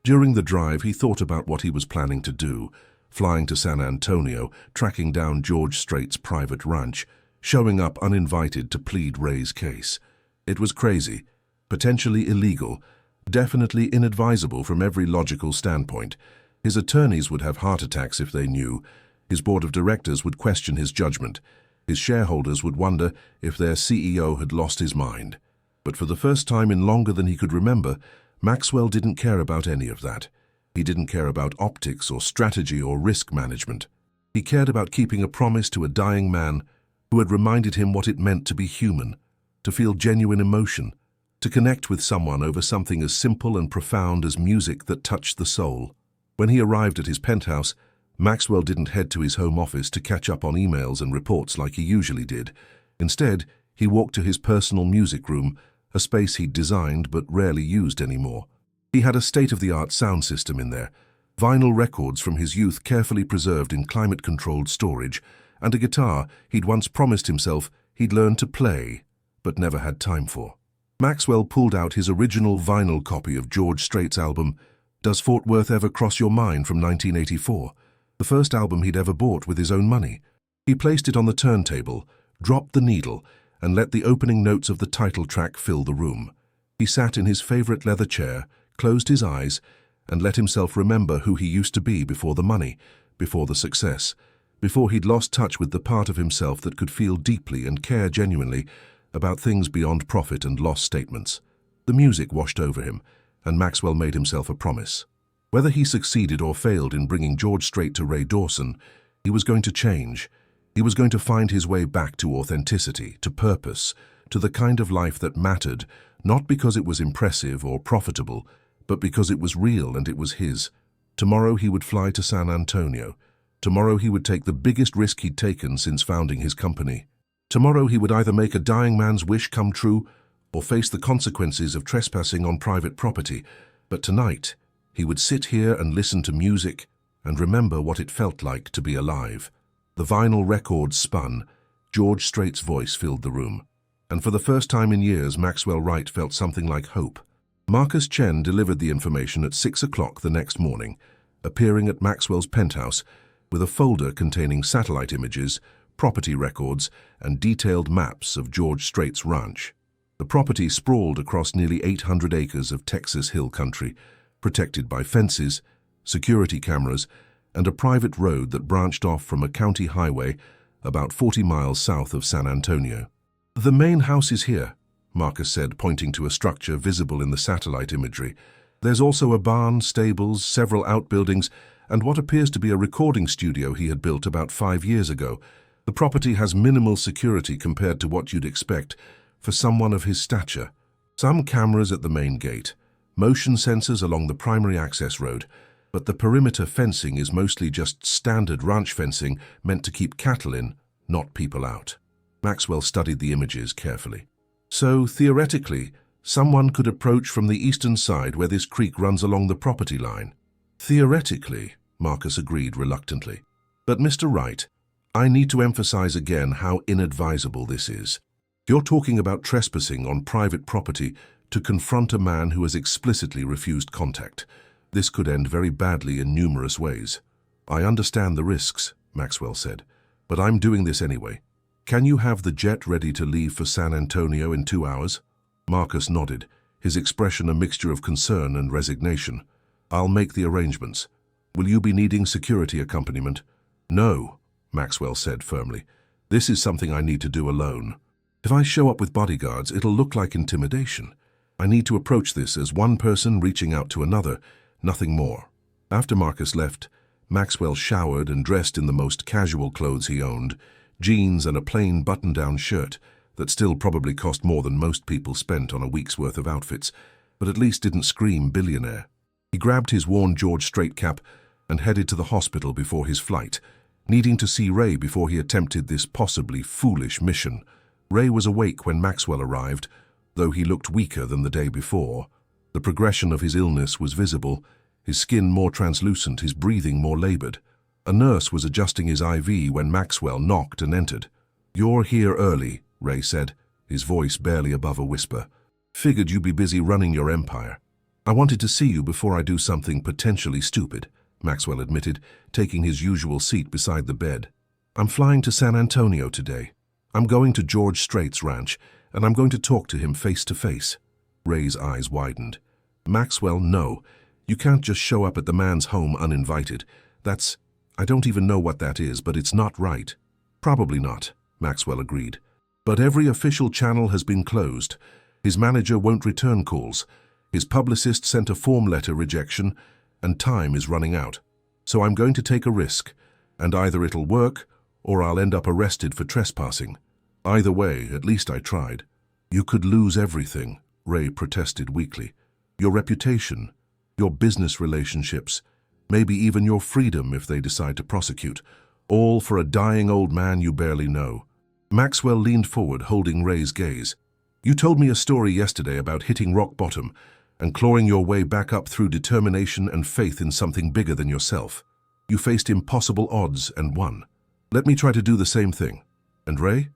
During the drive, he thought about what he was planning to do, flying to San Antonio, tracking down George Strait's private ranch, showing up uninvited to plead Ray's case. It was crazy, potentially illegal, definitely inadvisable from every logical standpoint. His attorneys would have heart attacks if they knew. His board of directors would question his judgment. His shareholders would wonder if their CEO had lost his mind. But for the first time in longer than he could remember, Maxwell didn't care about any of that. He didn't care about optics or strategy or risk management. He cared about keeping a promise to a dying man who had reminded him what it meant to be human, to feel genuine emotion, to connect with someone over something as simple and profound as music that touched the soul. When he arrived at his penthouse, Maxwell didn't head to his home office to catch up on emails and reports like he usually did. Instead, he walked to his personal music room, a space he'd designed but rarely used anymore. He had a state-of-the-art sound system in there, vinyl records from his youth carefully preserved in climate-controlled storage, and a guitar he'd once promised himself he'd learn to play, but never had time for. Maxwell pulled out his original vinyl copy of George Strait's album, Does Fort Worth Ever Cross Your Mind from 1984. The first album he'd ever bought with his own money. He placed it on the turntable, dropped the needle, and let the opening notes of the title track fill the room. He sat in his favorite leather chair, closed his eyes, and let himself remember who he used to be before the money, before the success, before he'd lost touch with the part of himself that could feel deeply and care genuinely about things beyond profit and loss statements. The music washed over him, and Maxwell made himself a promise. Whether he succeeded or failed in bringing George Strait to Ray Dawson, he was going to change. He was going to find his way back to authenticity, to purpose, to the kind of life that mattered, not because it was impressive or profitable, but because it was real and it was his. Tomorrow he would fly to San Antonio. Tomorrow he would take the biggest risk he'd taken since founding his company. Tomorrow he would either make a dying man's wish come true or face the consequences of trespassing on private property. But tonight, he would sit here and listen to music and remember what it felt like to be alive. The vinyl records spun. George Strait's voice filled the room. And for the first time in years, Maxwell Wright felt something like hope. Marcus Chen delivered the information at 6 o'clock the next morning, appearing at Maxwell's penthouse with a folder containing satellite images, property records, and detailed maps of George Strait's ranch. The property sprawled across nearly 800 acres of Texas hill country, protected by fences, security cameras, and a private road that branched off from a county highway about 40 miles south of San Antonio. "The main house is here," Marcus said, pointing to a structure visible in the satellite imagery. "There's also a barn, stables, several outbuildings, and what appears to be a recording studio he had built about 5 years ago. The property has minimal security compared to what you'd expect for someone of his stature. Some cameras at the main gate, motion sensors along the primary access road, but the perimeter fencing is mostly just standard ranch fencing meant to keep cattle in, not people out." Maxwell studied the images carefully. "So, theoretically, someone could approach from the eastern side where this creek runs along the property line." "Theoretically," Marcus agreed reluctantly. "But Mr. Wright, I need to emphasize again how inadvisable this is. You're talking about trespassing on private property to confront a man who has explicitly refused contact. This could end very badly in numerous ways." "I understand the risks," Maxwell said, "but I'm doing this anyway. Can you have the jet ready to leave for San Antonio in 2 hours?" Marcus nodded, his expression a mixture of concern and resignation. "I'll make the arrangements. Will you be needing security accompaniment?" "No," Maxwell said firmly. "This is something I need to do alone. If I show up with bodyguards, it'll look like intimidation. I need to approach this as one person reaching out to another, nothing more." After Marcus left, Maxwell showered and dressed in the most casual clothes he owned, jeans and a plain button-down shirt that still probably cost more than most people spent on a week's worth of outfits, but at least didn't scream billionaire. He grabbed his worn George Strait cap and headed to the hospital before his flight, needing to see Ray before he attempted this possibly foolish mission. Ray was awake when Maxwell arrived, though he looked weaker than the day before. The progression of his illness was visible, his skin more translucent, his breathing more labored. A nurse was adjusting his IV when Maxwell knocked and entered. "You're here early," Ray said, his voice barely above a whisper. "Figured you'd be busy running your empire." "I wanted to see you before I do something potentially stupid," Maxwell admitted, taking his usual seat beside the bed. "I'm flying to San Antonio today. I'm going to George Strait's ranch, and I'm going to talk to him face to face." Ray's eyes widened. "Maxwell, no. You can't just show up at the man's home uninvited. I don't even know what that is, but it's not right." "Probably not," Maxwell agreed. "But every official channel has been closed. His manager won't return calls. His publicist sent a form letter rejection, and time is running out. So I'm going to take a risk, and either it'll work or I'll end up arrested for trespassing. Either way, at least I tried." "You could lose everything," Ray protested weakly. "Your reputation, your business relationships, maybe even your freedom if they decide to prosecute, all for a dying old man you barely know." Maxwell leaned forward, holding Ray's gaze. "You told me a story yesterday about hitting rock bottom and clawing your way back up through determination and faith in something bigger than yourself. You faced impossible odds and won. Let me try to do the same thing. And Ray,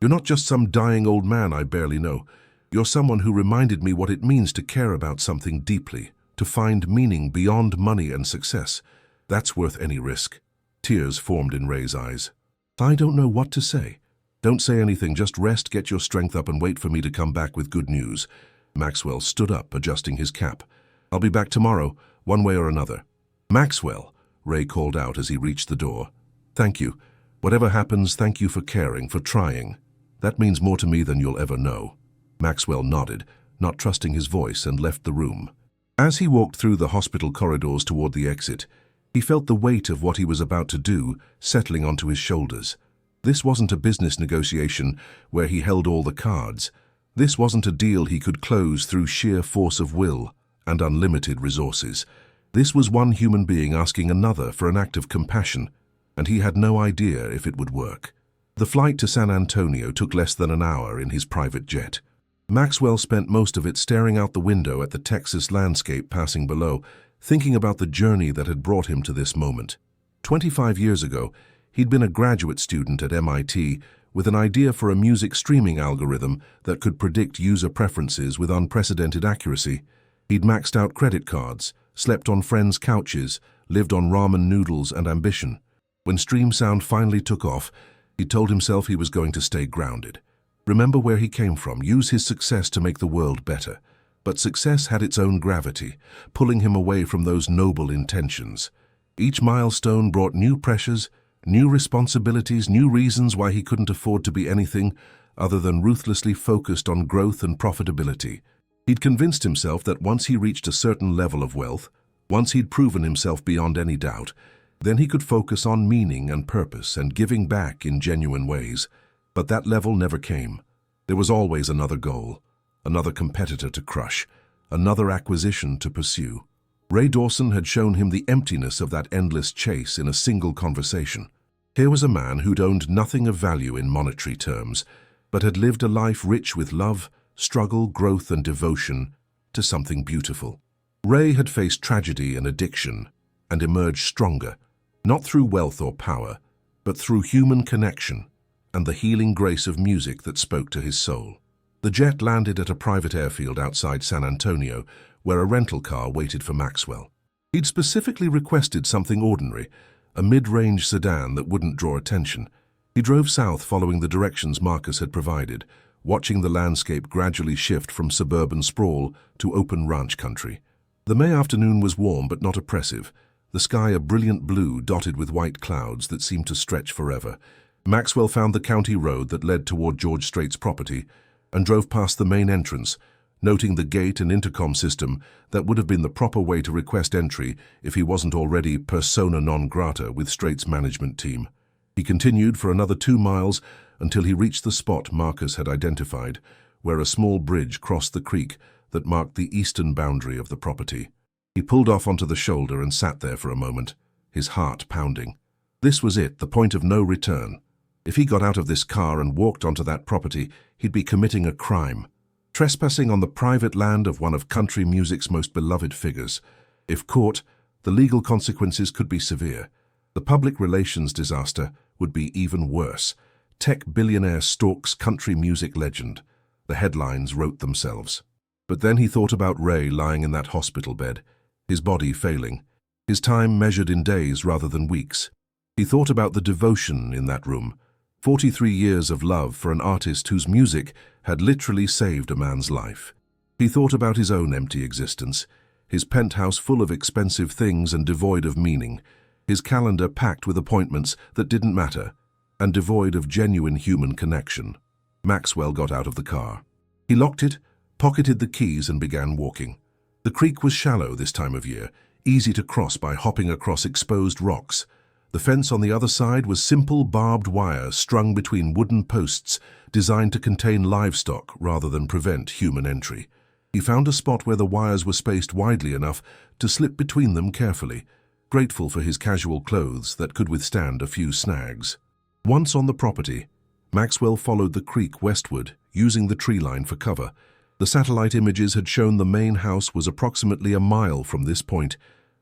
you're not just some dying old man I barely know. You're someone who reminded me what it means to care about something deeply, to find meaning beyond money and success. That's worth any risk." Tears formed in Ray's eyes. I don't know what to say. Don't say anything, just rest, get your strength up and wait for me to come back with good news. Maxwell stood up, adjusting his cap. I'll be back tomorrow, one way or another. Maxwell, Ray called out as he reached the door. Thank you. Whatever happens, thank you for caring, for trying. That means more to me than you'll ever know. Maxwell nodded, not trusting his voice, and left the room. As he walked through the hospital corridors toward the exit, he felt the weight of what he was about to do settling onto his shoulders. This wasn't a business negotiation where he held all the cards. This wasn't a deal he could close through sheer force of will and unlimited resources. This was one human being asking another for an act of compassion, and he had no idea if it would work. The flight to San Antonio took less than an hour in his private jet. Maxwell spent most of it staring out the window at the Texas landscape passing below, thinking about the journey that had brought him to this moment. 25 years ago, he'd been a graduate student at MIT with an idea for a music streaming algorithm that could predict user preferences with unprecedented accuracy. He'd maxed out credit cards, slept on friends' couches, lived on ramen noodles and ambition. When Stream Sound finally took off, he told himself he was going to stay grounded. Remember where he came from, use his success to make the world better. But success had its own gravity, pulling him away from those noble intentions. Each milestone brought new pressures, new responsibilities, new reasons why he couldn't afford to be anything other than ruthlessly focused on growth and profitability. He'd convinced himself that once he reached a certain level of wealth, once he'd proven himself beyond any doubt, then he could focus on meaning and purpose and giving back in genuine ways. But that level never came. There was always another goal, another competitor to crush, another acquisition to pursue. Ray Dawson had shown him the emptiness of that endless chase in a single conversation. Here was a man who'd owned nothing of value in monetary terms, but had lived a life rich with love, struggle, growth, and devotion to something beautiful. Ray had faced tragedy and addiction and emerged stronger, not through wealth or power, but through human connection and the healing grace of music that spoke to his soul. The jet landed at a private airfield outside San Antonio, where a rental car waited for Maxwell. He'd specifically requested something ordinary, a mid-range sedan that wouldn't draw attention. He drove south following the directions Marcus had provided, watching the landscape gradually shift from suburban sprawl to open ranch country. The May afternoon was warm but not oppressive, the sky a brilliant blue dotted with white clouds that seemed to stretch forever. Maxwell found the county road that led toward George Strait's property and drove past the main entrance, noting the gate and intercom system that would have been the proper way to request entry if he wasn't already persona non grata with Strait's management team. He continued for another 2 miles until he reached the spot Marcus had identified, where a small bridge crossed the creek that marked the eastern boundary of the property. He pulled off onto the shoulder and sat there for a moment, his heart pounding. This was it, the point of no return. If he got out of this car and walked onto that property, he'd be committing a crime, trespassing on the private land of one of country music's most beloved figures. If caught, the legal consequences could be severe. The public relations disaster would be even worse. Tech billionaire stalks country music legend. The headlines wrote themselves. But then he thought about Ray lying in that hospital bed, his body failing, his time measured in days rather than weeks. He thought about the devotion in that room, 43 years of love for an artist whose music had literally saved a man's life. He thought about his own empty existence, his penthouse full of expensive things and devoid of meaning, his calendar packed with appointments that didn't matter, and devoid of genuine human connection. Maxwell got out of the car. He locked it, pocketed the keys, and began walking. The creek was shallow this time of year, easy to cross by hopping across exposed rocks. The fence on the other side was simple barbed wire strung between wooden posts designed to contain livestock rather than prevent human entry. He found a spot where the wires were spaced widely enough to slip between them carefully, grateful for his casual clothes that could withstand a few snags. Once on the property, Maxwell followed the creek westward, using the tree line for cover. The satellite images had shown the main house was approximately a mile from this point,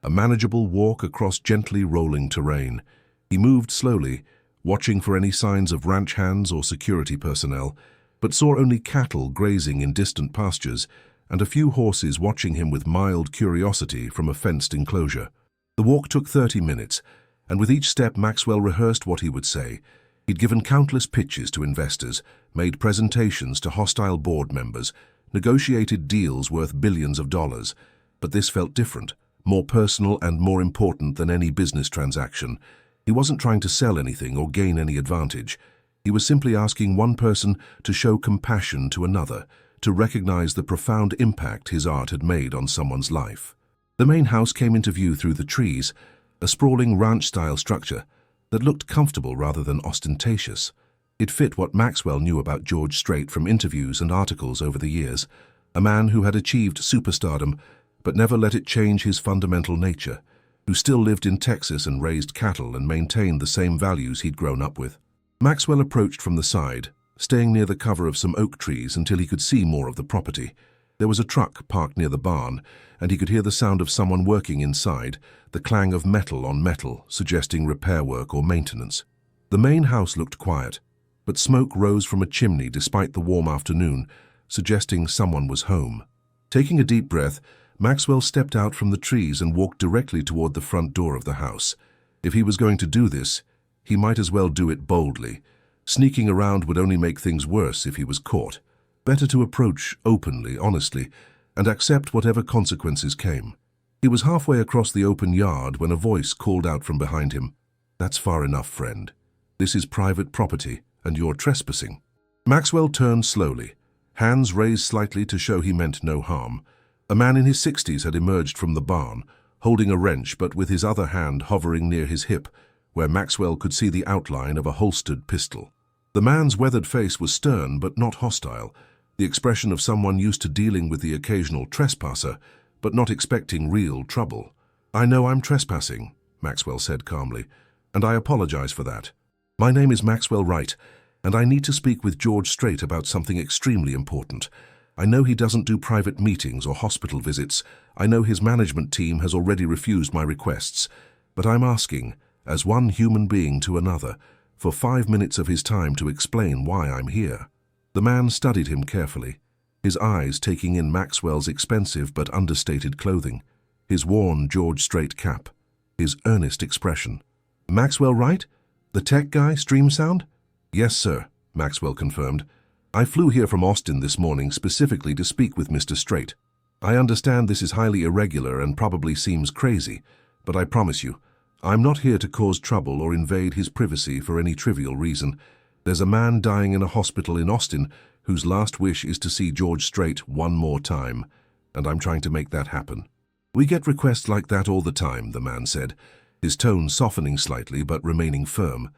a manageable walk across gently rolling terrain. He moved slowly, watching for any signs of ranch hands or security personnel, but saw only cattle grazing in distant pastures and a few horses watching him with mild curiosity from a fenced enclosure. The walk took 30 minutes, And with each step, Maxwell rehearsed what he would say. He'd given countless pitches to investors, made presentations to hostile board members, negotiated deals worth billions of dollars. But this felt different, more personal and more important than any business transaction. He wasn't trying to sell anything or gain any advantage. He was simply asking one person to show compassion to another, to recognize the profound impact his art had made on someone's life. The main house came into view through the trees, a sprawling ranch-style structure that looked comfortable rather than ostentatious. It fit what Maxwell knew about George Strait from interviews and articles over the years, a man who had achieved superstardom but never let it change his fundamental nature, who still lived in Texas and raised cattle and maintained the same values he'd grown up with. Maxwell approached from the side, staying near the cover of some oak trees until he could see more of the property. There was a truck parked near the barn, and he could hear the sound of someone working inside, the clang of metal on metal, suggesting repair work or maintenance. The main house looked quiet, but smoke rose from a chimney despite the warm afternoon, suggesting someone was home. Taking a deep breath, Maxwell stepped out from the trees and walked directly toward the front door of the house. If he was going to do this, he might as well do it boldly. Sneaking around would only make things worse if he was caught. Better to approach openly, honestly, and accept whatever consequences came. He was halfway across the open yard when a voice called out from behind him. "That's far enough, friend. This is private property, and you're trespassing." Maxwell turned slowly, hands raised slightly to show he meant no harm. A man in his 60s had emerged from the barn, holding a wrench but with his other hand hovering near his hip, where Maxwell could see the outline of a holstered pistol. The man's weathered face was stern but not hostile, the expression of someone used to dealing with the occasional trespasser, but not expecting real trouble. "I know I'm trespassing," Maxwell said calmly, "and I apologize for that. My name is Maxwell Wright, and I need to speak with George Strait about something extremely important. I know he doesn't do private meetings or hospital visits. I know his management team has already refused my requests, but I'm asking, as one human being to another, for 5 minutes of his time to explain why I'm here." The man studied him carefully, his eyes taking in Maxwell's expensive but understated clothing, his worn George Strait cap, his earnest expression. "Maxwell Wright? The tech guy, Stream Sound?" "Yes, sir," Maxwell confirmed. "I flew here from Austin this morning specifically to speak with Mr. Strait. I understand this is highly irregular and probably seems crazy, but I promise you, I'm not here to cause trouble or invade his privacy for any trivial reason. There's a man dying in a hospital in Austin whose last wish is to see George Strait one more time, and I'm trying to make that happen." "We get requests like that all the time," the man said, his tone softening slightly but remaining firm.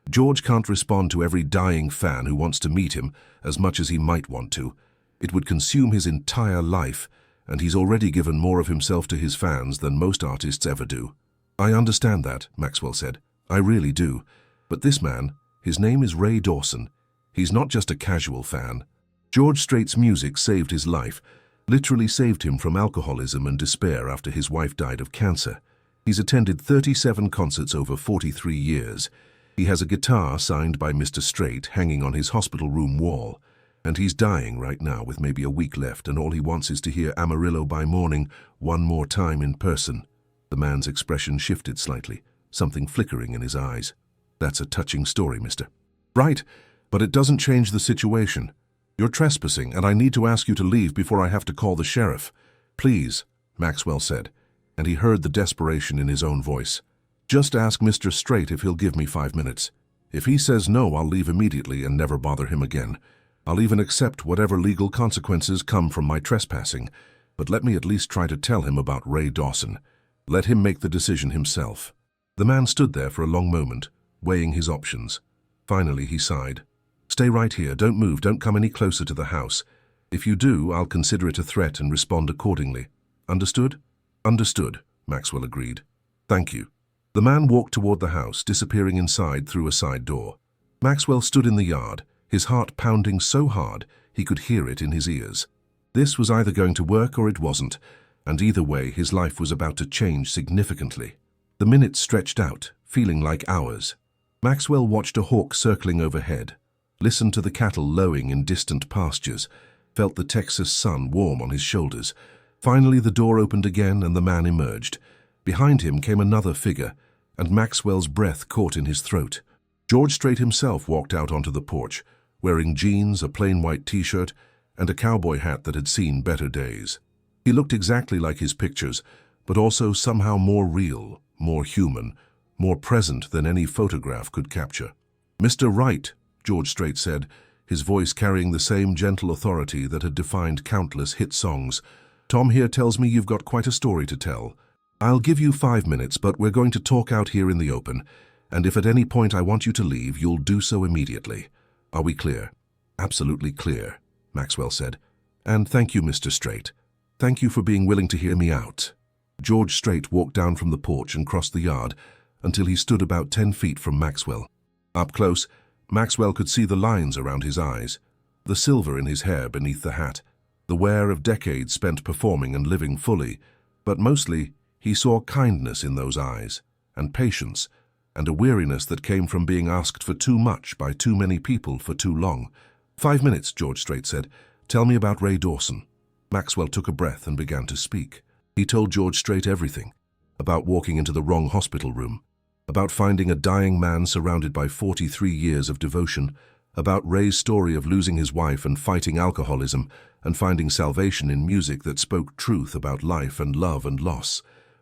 "George can't respond to every dying fan who wants to meet him as much as he might want to. It would consume his entire life, and he's already given more of himself to his fans than most artists ever do." "I understand that," Maxwell said. "I really do. But this man, his name is Ray Dawson. He's not just a casual fan. George Strait's music saved his life, literally saved him from alcoholism and despair after his wife died of cancer. He's attended 37 concerts over 43 years. He has a guitar signed by Mr. Strait hanging on his hospital room wall, and he's dying right now with maybe a week left, and all he wants is to hear Amarillo by Morning one more time in person." The man's expression shifted slightly, something flickering in his eyes. "That's a touching story, mister." "Right, but it doesn't change the situation. You're trespassing, and I need to ask you to leave before I have to call the sheriff." "Please," Maxwell said, and he heard the desperation in his own voice. "Just ask Mr. Strait if he'll give me 5 minutes. If he says no, I'll leave immediately and never bother him again. I'll even accept whatever legal consequences come from my trespassing, but let me at least try to tell him about Ray Dawson. Let him make the decision himself." The man stood there for a long moment, weighing his options. Finally, he sighed. "Stay right here. Don't move. Don't come any closer to the house. If you do, I'll consider it a threat and respond accordingly. Understood?" "Understood," Maxwell agreed. "Thank you." The man walked toward the house, disappearing inside through a side door. Maxwell stood in the yard, his heart pounding so hard he could hear it in his ears. This was either going to work or it wasn't, and either way his life was about to change significantly. The minutes stretched out, feeling like hours. Maxwell watched a hawk circling overhead, listened to the cattle lowing in distant pastures, felt the Texas sun warm on his shoulders. Finally the door opened again and the man emerged. Behind him came another figure, and Maxwell's breath caught in his throat. George Strait himself walked out onto the porch, wearing jeans, a plain white t-shirt, and a cowboy hat that had seen better days. He looked exactly like his pictures, but also somehow more real, more human, more present than any photograph could capture. "Mr. Wright," George Strait said, his voice carrying the same gentle authority that had defined countless hit songs. "Tom here tells me you've got quite a story to tell. I'll give you 5 minutes, but we're going to talk out here in the open, and if at any point I want you to leave, you'll do so immediately. Are we clear?" "Absolutely clear," Maxwell said. "And thank you, Mr. Strait. Thank you for being willing to hear me out." George Strait walked down from the porch and crossed the yard until he stood about 10 feet from Maxwell. Up close, Maxwell could see the lines around his eyes, the silver in his hair beneath the hat, the wear of decades spent performing and living fully, but mostly he saw kindness in those eyes, and patience, and a weariness that came from being asked for too much by too many people for too long. "5 minutes," George Strait said. "Tell me about Ray Dawson." Maxwell took a breath and began to speak. He told George Strait everything, about walking into the wrong hospital room, about finding a dying man surrounded by 43 years of devotion, about Ray's story of losing his wife and fighting alcoholism and finding salvation in music that spoke truth about life and love and loss.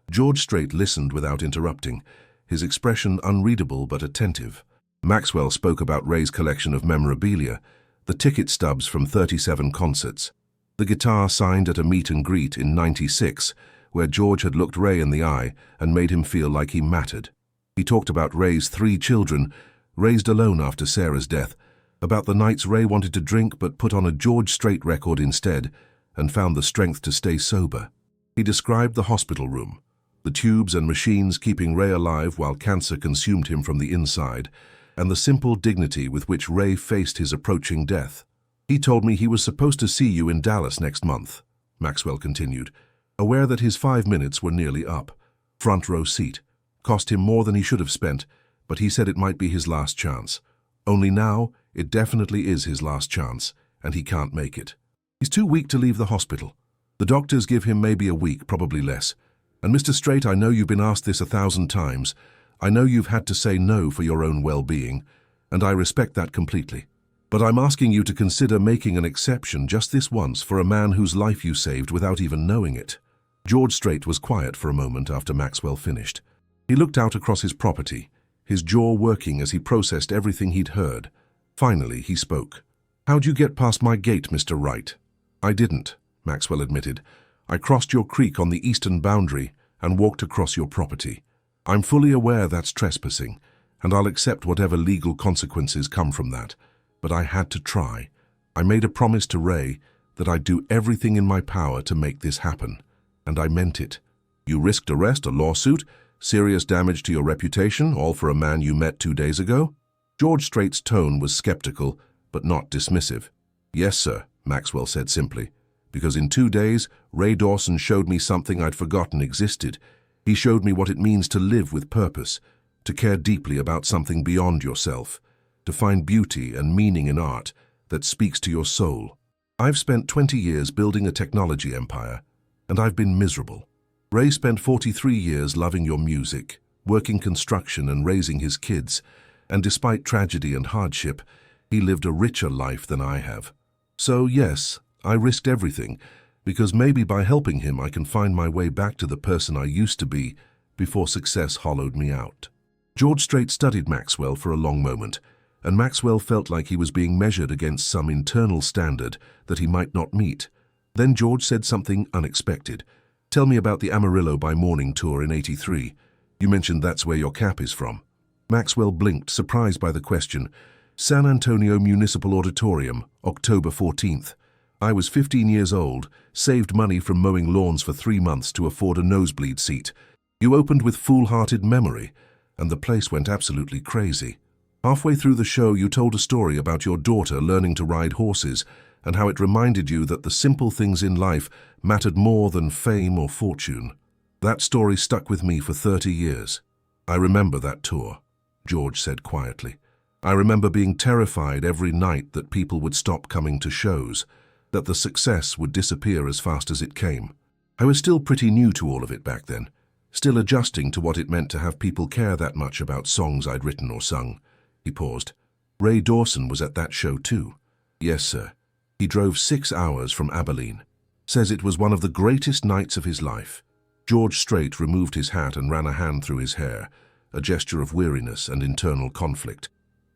George Strait listened without interrupting, his expression unreadable but attentive. Maxwell spoke about Ray's collection of memorabilia, the ticket stubs from 37 concerts, the guitar signed at a meet and greet in '96, where George had looked Ray in the eye and made him feel like he mattered. He talked about Ray's 3 children, raised alone after Sarah's death, about the nights Ray wanted to drink but put on a George Strait record instead and found the strength to stay sober. He described the hospital room, the tubes and machines keeping Ray alive while cancer consumed him from the inside, and the simple dignity with which Ray faced his approaching death. "He told me he was supposed to see you in Dallas next month," Maxwell continued, aware that his 5 minutes were nearly up. Front row seat. Cost him more than he should have spent, but he said it might be his last chance. Only now, it definitely is his last chance, and he can't make it. He's too weak to leave the hospital. The doctors give him maybe a week, probably less. And Mr. Strait, I know you've been asked this 1,000 times. I know you've had to say no for your own well-being, and I respect that completely. But I'm asking you to consider making an exception just this once for a man whose life you saved without even knowing it." George Strait was quiet for a moment after Maxwell finished. He looked out across his property, his jaw working as he processed everything he'd heard. Finally, he spoke. "How'd you get past my gate, Mr. Wright?" "I didn't," Maxwell admitted. "I crossed your creek on the eastern boundary and walked across your property. I'm fully aware that's trespassing, and I'll accept whatever legal consequences come from that. But I had to try. I made a promise to Ray that I'd do everything in my power to make this happen, and I meant it. You risked arrest, a lawsuit, serious damage to your reputation, all for a man you met 2 days ago?" George Strait's tone was skeptical, but not dismissive. "Yes, sir," Maxwell said simply, "because in 2 days, Ray Dawson showed me something I'd forgotten existed. He showed me what it means to live with purpose, to care deeply about something beyond yourself, to find beauty and meaning in art that speaks to your soul. I've spent 20 years building a technology empire, and I've been miserable. Ray spent 43 years loving your music, working construction and raising his kids, and despite tragedy and hardship, he lived a richer life than I have. So yes, I risked everything, because maybe by helping him I can find my way back to the person I used to be before success hollowed me out." George Strait studied Maxwell for a long moment, and Maxwell felt like he was being measured against some internal standard that he might not meet. Then George said something unexpected. "Tell me about the Amarillo by Morning tour in '83. You mentioned that's where your cap is from." Maxwell blinked, surprised by the question. "San Antonio Municipal Auditorium, October 14th. I was 15 years old, saved money from mowing lawns for 3 months to afford a nosebleed seat. You opened with Foolhardy Memory, and the place went absolutely crazy. Halfway through the show, you told a story about your daughter learning to ride horses and how it reminded you that the simple things in life mattered more than fame or fortune. That story stuck with me for 30 years. I remember that tour," George said quietly. "I remember being terrified every night that people would stop coming to shows, that the success would disappear as fast as it came. I was still pretty new to all of it back then. still adjusting to what it meant to have people care that much about songs I'd written or sung. He paused. Ray Dawson was at that show too. Yes, sir. He drove 6 hours from Abilene. Says it was one of the greatest nights of his life. George Strait removed his hat and ran a hand through his hair, a gesture of weariness and internal conflict.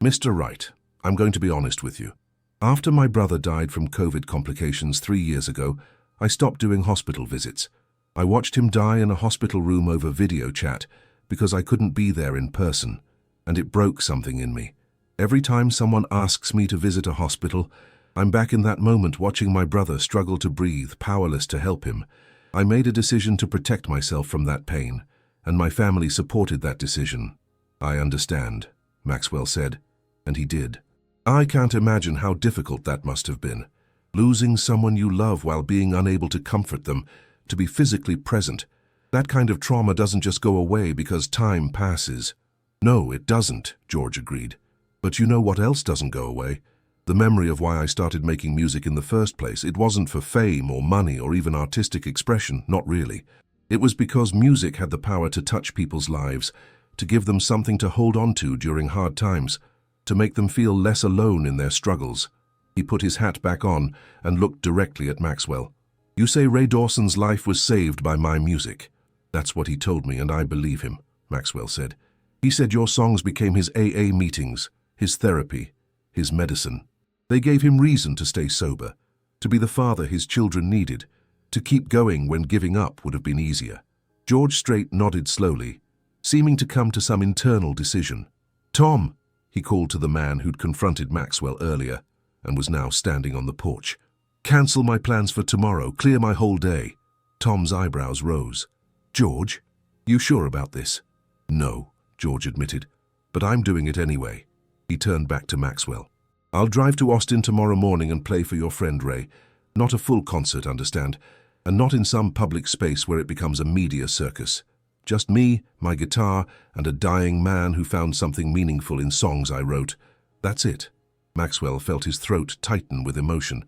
Mr. Wright, I'm going to be honest with you. After my brother died from COVID complications 3 years ago, I stopped doing hospital visits. I watched him die in a hospital room over video chat because I couldn't be there in person, and it broke something in me. Every time someone asks me to visit a hospital, I'm back in that moment watching my brother struggle to breathe, powerless to help him. I made a decision to protect myself from that pain, and my family supported that decision. I understand, Maxwell said, and he did. I can't imagine how difficult that must have been. Losing someone you love while being unable to comfort them, to be physically present. That kind of trauma doesn't just go away because time passes. No, it doesn't, George agreed. But you know what else doesn't go away? The memory of why I started making music in the first place. It wasn't for fame or money or even artistic expression, not really. It was because music had the power to touch people's lives, to give them something to hold on to during hard times, to make them feel less alone in their struggles. He put his hat back on and looked directly at Maxwell. You say Ray Dawson's life was saved by my music. That's what he told me, and I believe him, Maxwell said. He said your songs became his AA meetings, his therapy, his medicine. They gave him reason to stay sober, to be the father his children needed, to keep going when giving up would have been easier. George Strait nodded slowly, seeming to come to some internal decision. Tom, he called to the man who'd confronted Maxwell earlier and was now standing on the porch. Cancel my plans for tomorrow, clear my whole day. Tom's eyebrows rose. George, you sure about this? No, George admitted, but I'm doing it anyway. He turned back to Maxwell. I'll drive to Austin tomorrow morning and play for your friend Ray. Not a full concert, understand, and not in some public space where it becomes a media circus. Just me, my guitar, and a dying man who found something meaningful in songs I wrote. That's it. Maxwell felt his throat tighten with emotion.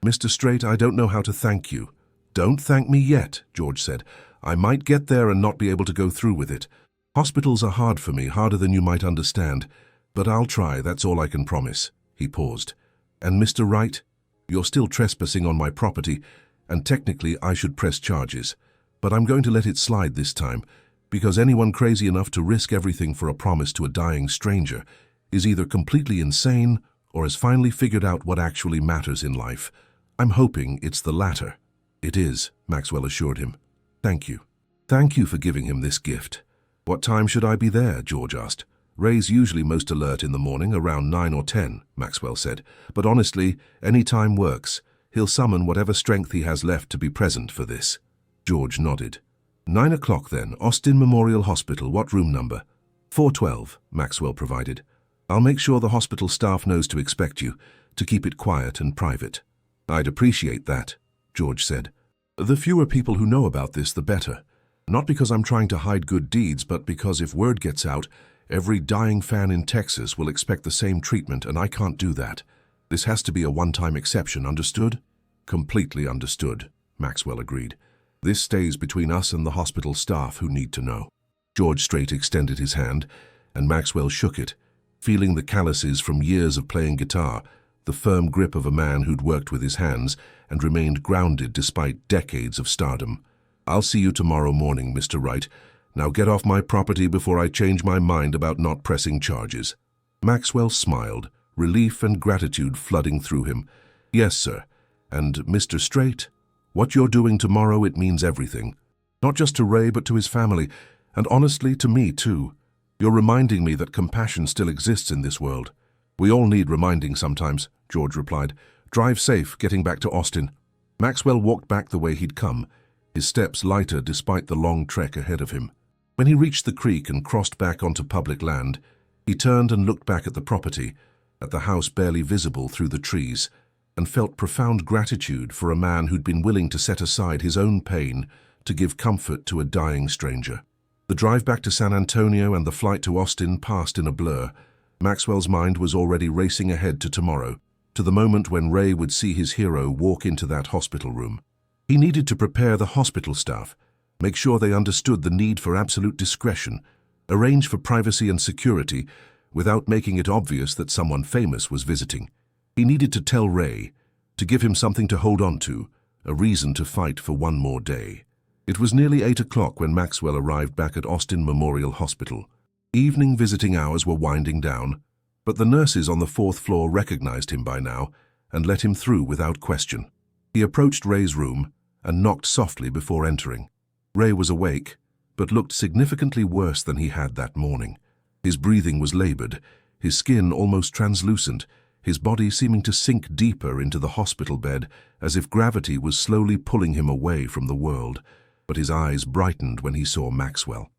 Mr. Strait, I don't know how to thank you. Don't thank me yet, George said. I might get there and not be able to go through with it. Hospitals are hard for me, harder than you might understand. But I'll try, that's all I can promise. He paused. And Mr. Wright, you're still trespassing on my property, and technically I should press charges. But I'm going to let it slide this time, because anyone crazy enough to risk everything for a promise to a dying stranger is either completely insane or has finally figured out what actually matters in life. I'm hoping it's the latter. It is, Maxwell assured him. Thank you. Thank you for giving him this gift. What time should I be there? George asked. Ray's usually most alert in the morning, around 9 or 10, Maxwell said. But honestly, any time works. He'll summon whatever strength he has left to be present for this. George nodded. 9 o'clock then, Austin Memorial Hospital. What room number? 412, Maxwell provided. I'll make sure the hospital staff knows to expect you, to keep it quiet and private. I'd appreciate that, George said. The fewer people who know about this, the better. Not because I'm trying to hide good deeds, but because if word gets out, every dying fan in Texas will expect the same treatment, and I can't do that. This has to be a one-time exception, understood? Completely understood, Maxwell agreed. This stays between us and the hospital staff who need to know. George Strait extended his hand, and Maxwell shook it, feeling the calluses from years of playing guitar, the firm grip of a man who'd worked with his hands and remained grounded despite decades of stardom. I'll see you tomorrow morning, Mr. Wright. Now get off my property before I change my mind about not pressing charges. Maxwell smiled, relief and gratitude flooding through him. Yes, sir. And Mr. Strait, what you're doing tomorrow, it means everything. Not just to Ray, but to his family, and honestly to me too. You're reminding me that compassion still exists in this world. We all need reminding sometimes, George replied. Drive safe, getting back to Austin. Maxwell walked back the way he'd come, his steps lighter despite the long trek ahead of him. When he reached the creek and crossed back onto public land, he turned and looked back at the property, at the house barely visible through the trees, and felt profound gratitude for a man who'd been willing to set aside his own pain to give comfort to a dying stranger. The drive back to San Antonio and the flight to Austin passed in a blur. Maxwell's mind was already racing ahead to tomorrow, to the moment when Ray would see his hero walk into that hospital room. He needed to prepare the hospital staff, make sure they understood the need for absolute discretion, arrange for privacy and security without making it obvious that someone famous was visiting. He needed to tell Ray, to give him something to hold on to, a reason to fight for one more day. It was nearly 8 o'clock when Maxwell arrived back at Austin Memorial Hospital. Evening visiting hours were winding down, but the nurses on the 4th floor recognized him by now and let him through without question. He approached Ray's room and knocked softly before entering. Ray was awake, but looked significantly worse than he had that morning. His breathing was labored, his skin almost translucent, his body seeming to sink deeper into the hospital bed as if gravity was slowly pulling him away from the world. But his eyes brightened when he saw Maxwell.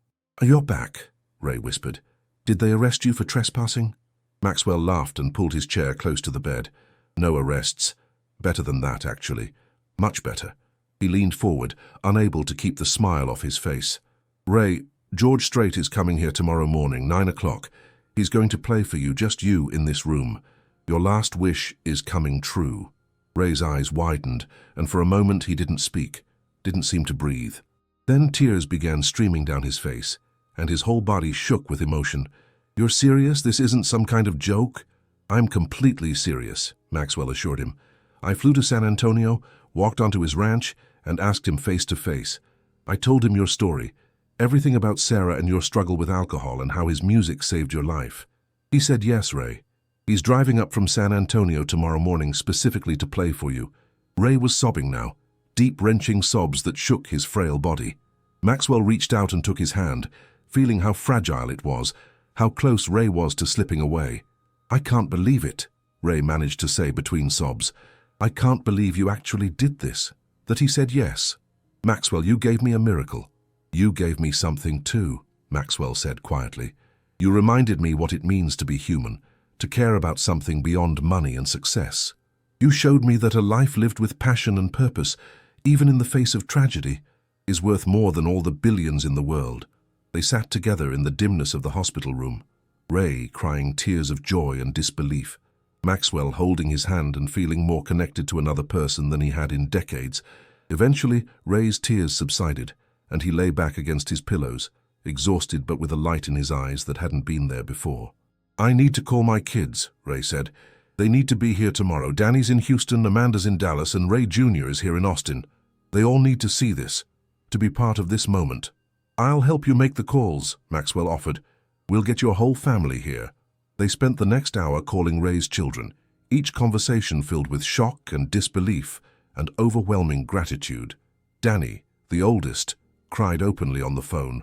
"You're back," Ray whispered. "Did they arrest you for trespassing?" Maxwell laughed and pulled his chair close to the bed. "No arrests. Better than that, actually. Much better." He leaned forward, unable to keep the smile off his face. "Ray, George Strait is coming here tomorrow morning, 9 o'clock. He's going to play for you, just you, in this room. Your last wish is coming true." Ray's eyes widened, and for a moment he didn't speak, didn't seem to breathe. Then tears began streaming down his face, and his whole body shook with emotion. "You're serious? This isn't some kind of joke?" "I'm completely serious," Maxwell assured him. "I flew to San Antonio, walked onto his ranch, and asked him face to face. I told him your story, everything about Sarah and your struggle with alcohol and how his music saved your life. He said yes, Ray. He's driving up from San Antonio tomorrow morning specifically to play for you." Ray was sobbing now, deep wrenching sobs that shook his frail body. Maxwell reached out and took his hand, feeling how fragile it was, how close Ray was to slipping away. "I can't believe it," Ray managed to say between sobs. "I can't believe you actually did this, that he said yes." "Maxwell, you gave me a miracle." "You gave me something too," Maxwell said quietly. "You reminded me what it means to be human, to care about something beyond money and success. You showed me that a life lived with passion and purpose, even in the face of tragedy, is worth more than all the billions in the world." They sat together in the dimness of the hospital room, Ray crying tears of joy and disbelief, Maxwell holding his hand and feeling more connected to another person than he had in decades. Eventually, Ray's tears subsided, and he lay back against his pillows, exhausted but with a light in his eyes that hadn't been there before. "I need to call my kids," Ray said. "They need to be here tomorrow. Danny's in Houston, Amanda's in Dallas, and Ray Jr. is here in Austin. They all need to see this, to be part of this moment." "I'll help you make the calls," Maxwell offered. "We'll get your whole family here." They spent the next hour calling Ray's children, each conversation filled with shock and disbelief and overwhelming gratitude. Danny, the oldest, cried openly on the phone.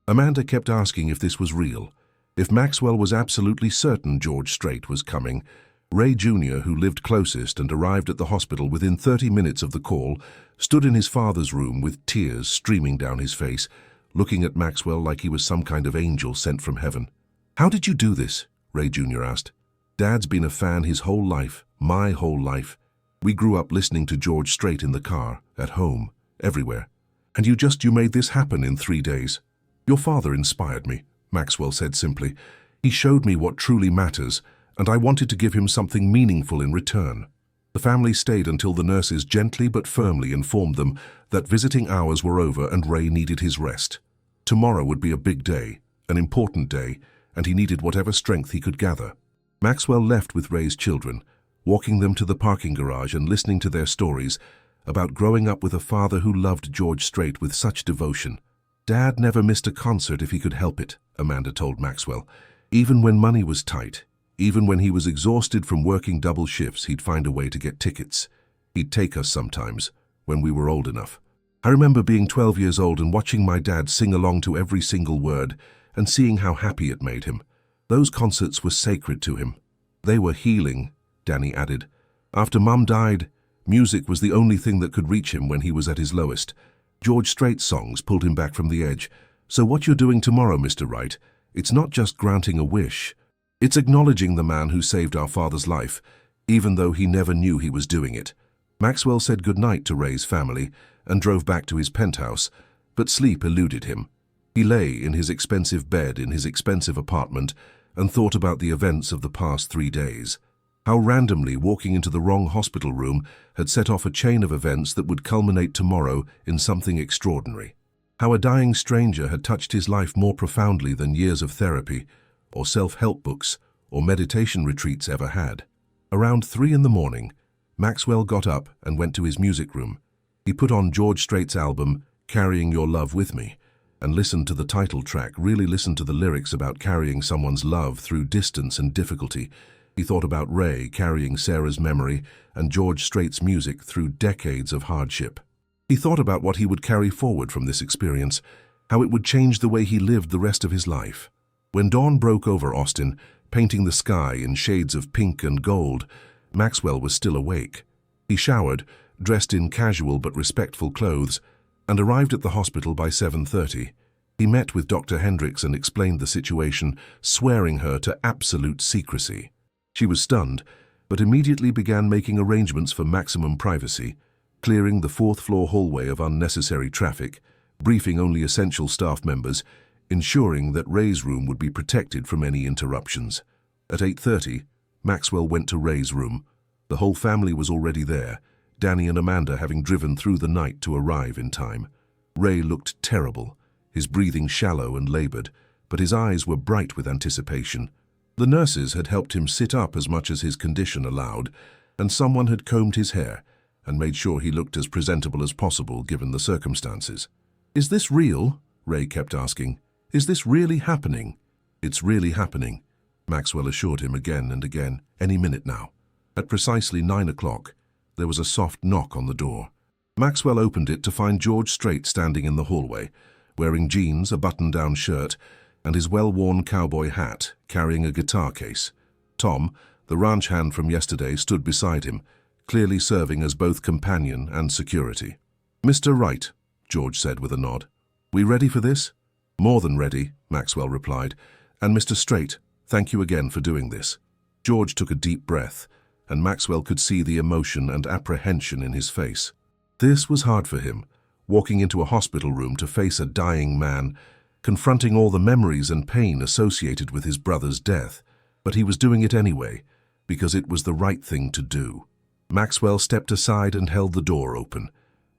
Amanda kept asking if this was real, if Maxwell was absolutely certain George Strait was coming. Ray Jr., who lived closest and arrived at the hospital within 30 minutes of the call, stood in his father's room with tears streaming down his face, looking at Maxwell like he was some kind of angel sent from heaven. "How did you do this?" Ray Jr. asked. "Dad's been a fan his whole life, my whole life. We grew up listening to George Strait in the car, at home, everywhere. And you made this happen in 3 days." "Your father inspired me," Maxwell said simply. "He showed me what truly matters, and I wanted to give him something meaningful in return." The family stayed until the nurses gently but firmly informed them that visiting hours were over and Ray needed his rest. Tomorrow would be a big day, an important day, and he needed whatever strength he could gather. Maxwell left with Ray's children, walking them to the parking garage and listening to their stories about growing up with a father who loved George Strait with such devotion. "Dad never missed a concert if he could help it," Amanda told Maxwell. "Even when money was tight, even when he was exhausted from working double shifts, he'd find a way to get tickets. He'd take us sometimes, when we were old enough. I remember being 12 years old and watching my dad sing along to every single word and seeing how happy it made him. Those concerts were sacred to him. They were healing," Danny added. "After Mum died, music was the only thing that could reach him when he was at his lowest. George Strait's songs pulled him back from the edge. So what you're doing tomorrow, Mr. Wright, it's not just granting a wish. It's acknowledging the man who saved our father's life, even though he never knew he was doing it." Maxwell said goodnight to Ray's family and drove back to his penthouse, but sleep eluded him. He lay in his expensive bed in his expensive apartment and thought about the events of the past 3 days. How randomly walking into the wrong hospital room had set off a chain of events that would culminate tomorrow in something extraordinary. How a dying stranger had touched his life more profoundly than years of therapy, or self-help books, or meditation retreats ever had. Around 3 a.m, Maxwell got up and went to his music room. He put on George Strait's album, Carrying Your Love With Me, and listened to the title track, really listened to the lyrics about carrying someone's love through distance and difficulty. He thought about Ray carrying Sarah's memory and George Strait's music through decades of hardship. He thought about what he would carry forward from this experience, how it would change the way he lived the rest of his life. When dawn broke over Austin, painting the sky in shades of pink and gold, Maxwell was still awake. He showered, dressed in casual but respectful clothes, and arrived at the hospital by 7:30. He met with Dr. Hendricks and explained the situation, swearing her to absolute secrecy. She was stunned, but immediately began making arrangements for maximum privacy, clearing the 4th-floor hallway of unnecessary traffic, briefing only essential staff members, ensuring that Ray's room would be protected from any interruptions. At 8:30, Maxwell went to Ray's room. The whole family was already there, Danny and Amanda having driven through the night to arrive in time. Ray looked terrible, his breathing shallow and labored, but his eyes were bright with anticipation. The nurses had helped him sit up as much as his condition allowed, and someone had combed his hair and made sure he looked as presentable as possible given the circumstances. "Is this real?" Ray kept asking. "Is this really happening?" "It's really happening," Maxwell assured him again and again. "Any minute now." At precisely 9 o'clock, there was a soft knock on the door. Maxwell opened it to find George Strait standing in the hallway, wearing jeans, a button-down shirt, and his well-worn cowboy hat, carrying a guitar case. Tom, the ranch hand from yesterday, stood beside him, clearly serving as both companion and security. "Mr. Wright," George said with a nod. "We ready for this?" "More than ready," Maxwell replied. "And Mr. Strait, thank you again for doing this." George took a deep breath, and Maxwell could see the emotion and apprehension in his face. This was hard for him, walking into a hospital room to face a dying man, confronting all the memories and pain associated with his brother's death. But he was doing it anyway, because it was the right thing to do. Maxwell stepped aside and held the door open.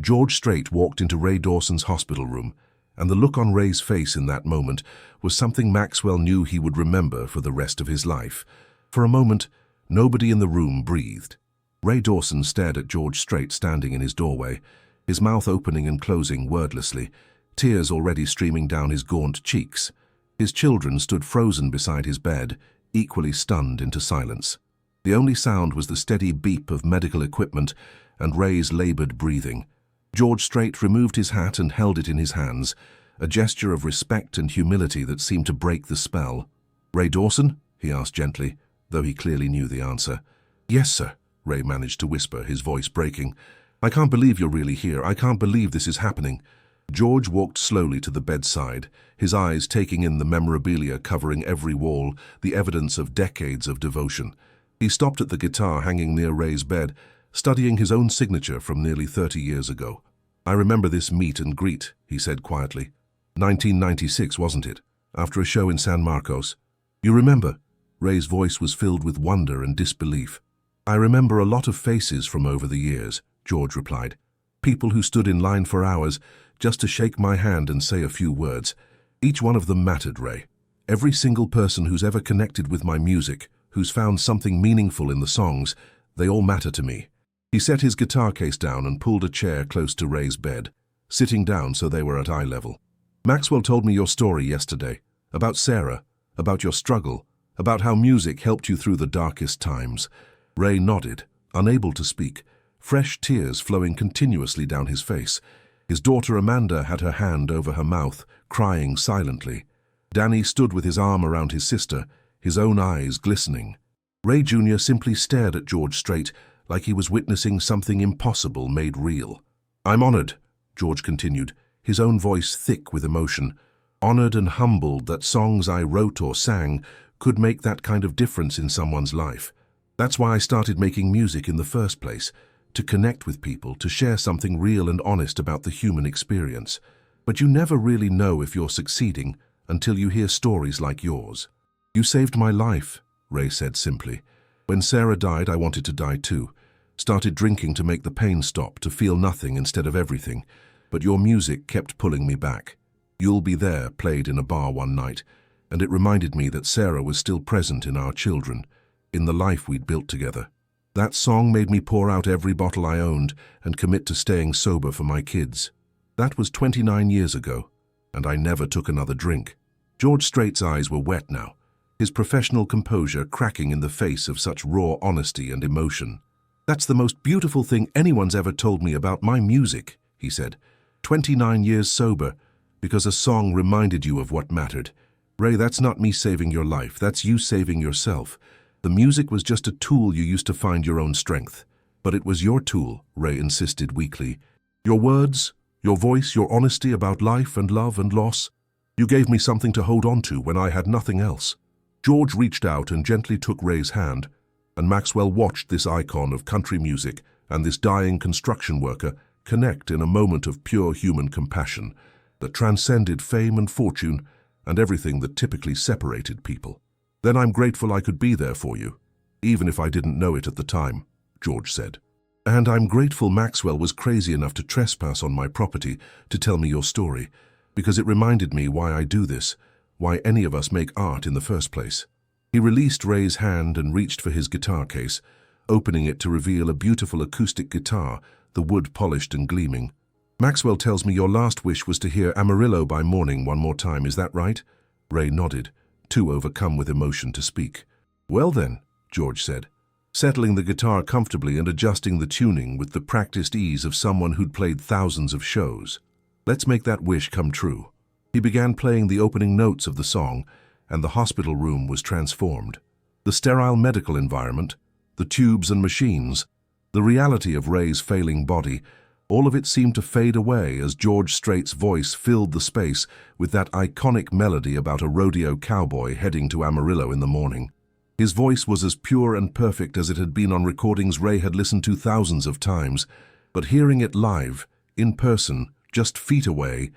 George Strait walked into Ray Dawson's hospital room, and the look on Ray's face in that moment was something Maxwell knew he would remember for the rest of his life. For a moment, nobody in the room breathed. Ray Dawson stared at George Strait standing in his doorway, his mouth opening and closing wordlessly, tears already streaming down his gaunt cheeks. His children stood frozen beside his bed, equally stunned into silence. The only sound was the steady beep of medical equipment and Ray's labored breathing. George Strait removed his hat and held it in his hands, a gesture of respect and humility that seemed to break the spell. "Ray Dawson?" he asked gently, though he clearly knew the answer. "Yes, sir," Ray managed to whisper, his voice breaking. "I can't believe you're really here. I can't believe this is happening." George walked slowly to the bedside, his eyes taking in the memorabilia covering every wall, the evidence of decades of devotion. He stopped at the guitar hanging near Ray's bed, studying his own signature from nearly 30 years ago. "I remember this meet and greet," he said quietly. 1996, wasn't it? After a show in San Marcos. "You remember?" Ray's voice was filled with wonder and disbelief. "I remember a lot of faces from over the years," George replied. "People who stood in line for hours just to shake my hand and say a few words. Each one of them mattered, Ray. Every single person who's ever connected with my music, who's found something meaningful in the songs, they all matter to me." He set his guitar case down and pulled a chair close to Ray's bed, sitting down so they were at eye level. "Maxwell told me your story yesterday, about Sarah, about your struggle, about how music helped you through the darkest times." Ray nodded, unable to speak, fresh tears flowing continuously down his face. His daughter Amanda had her hand over her mouth, crying silently. Danny stood with his arm around his sister, his own eyes glistening. Ray Jr. simply stared at George Strait like he was witnessing something impossible made real. "I'm honored," George continued, his own voice thick with emotion. "Honored and humbled that songs I wrote or sang could make that kind of difference in someone's life. That's why I started making music in the first place, to connect with people, to share something real and honest about the human experience. But you never really know if you're succeeding until you hear stories like yours." "You saved my life," Ray said simply. "When Sarah died, I wanted to die too. Started drinking to make the pain stop, to feel nothing instead of everything. but your music kept pulling me back. You'll Be There played in a bar one night, and it reminded me that Sarah was still present in our children, in the life we'd built together. That song made me pour out every bottle I owned and commit to staying sober for my kids. That was 29 years ago, and I never took another drink. George Strait's eyes were wet now, his professional composure cracking in the face of such raw honesty and emotion. "That's the most beautiful thing anyone's ever told me about my music," he said. 29 years sober, because a song reminded you of what mattered. Ray, that's not me saving your life, that's you saving yourself. The music was just a tool you used to find your own strength. But it was your tool, Ray insisted weakly. Your words, your voice, your honesty about life and love and loss. You gave me something to hold on to when I had nothing else. George reached out and gently took Ray's hand, and Maxwell watched this icon of country music and this dying construction worker connect in a moment of pure human compassion that transcended fame and fortune and everything that typically separated people. "Then I'm grateful I could be there for you, even if I didn't know it at the time," George said. "And I'm grateful Maxwell was crazy enough to trespass on my property to tell me your story, because it reminded me why I do this, why any of us make art in the first place." He released Ray's hand and reached for his guitar case, opening it to reveal a beautiful acoustic guitar, the wood polished and gleaming. "Maxwell tells me your last wish was to hear Amarillo by morning one more time, is that right?" Ray nodded, too overcome with emotion to speak. "Well then," George said, settling the guitar comfortably and adjusting the tuning with the practiced ease of someone who'd played thousands of shows. "Let's make that wish come true." He began playing the opening notes of the song, and the hospital room was transformed. The sterile medical environment, the tubes and machines, the reality of Ray's failing body, all of it seemed to fade away as George Strait's voice filled the space with that iconic melody about a rodeo cowboy heading to Amarillo in the morning. His voice was as pure and perfect as it had been on recordings Ray had listened to thousands of times, but hearing it live, in person, just feet away,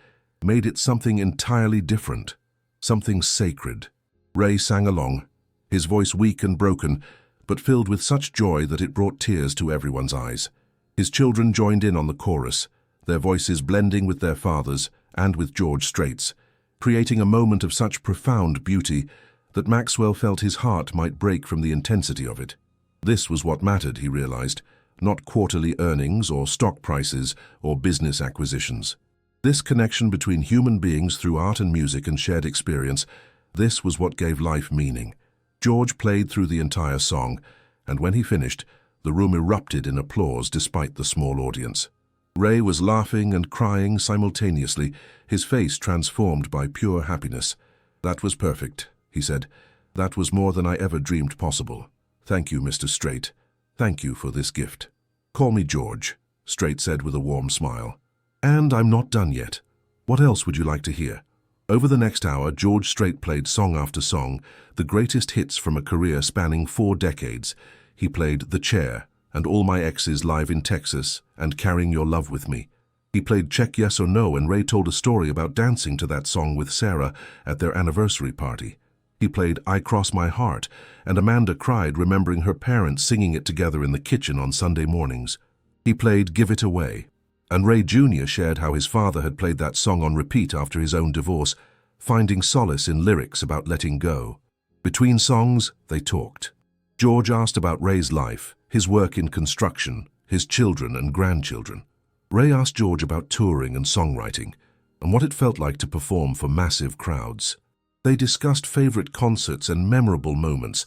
made it something entirely different, something sacred. Ray sang along, his voice weak and broken, but filled with such joy that it brought tears to everyone's eyes. His children joined in on the chorus, their voices blending with their father's and with George Strait's, creating a moment of such profound beauty that Maxwell felt his heart might break from the intensity of it. This was what mattered, he realized, not quarterly earnings or stock prices or business acquisitions. This connection between human beings through art and music and shared experience, this was what gave life meaning. George played through the entire song, and when he finished, the room erupted in applause despite the small audience. Ray was laughing and crying simultaneously, his face transformed by pure happiness. "That was perfect," he said. "That was more than I ever dreamed possible. Thank you, Mr. Strait. Thank you for this gift." "Call me George," Strait said with a warm smile. "And I'm not done yet. What else would you like to hear?" Over the next hour, George Strait played song after song, the greatest hits from a career spanning 4 decades. He played The Chair and All My Exes Live in Texas and Carrying Your Love With Me. He played Check Yes or No, and Ray told a story about dancing to that song with Sarah at their anniversary party. He played I Cross My Heart, and Amanda cried remembering her parents singing it together in the kitchen on Sunday mornings. He played Give It Away, and Ray Jr. shared how his father had played that song on repeat after his own divorce, finding solace in lyrics about letting go. Between songs, they talked. George asked about Ray's life, his work in construction, his children and grandchildren. Ray asked George about touring and songwriting, and what it felt like to perform for massive crowds. They discussed favorite concerts and memorable moments,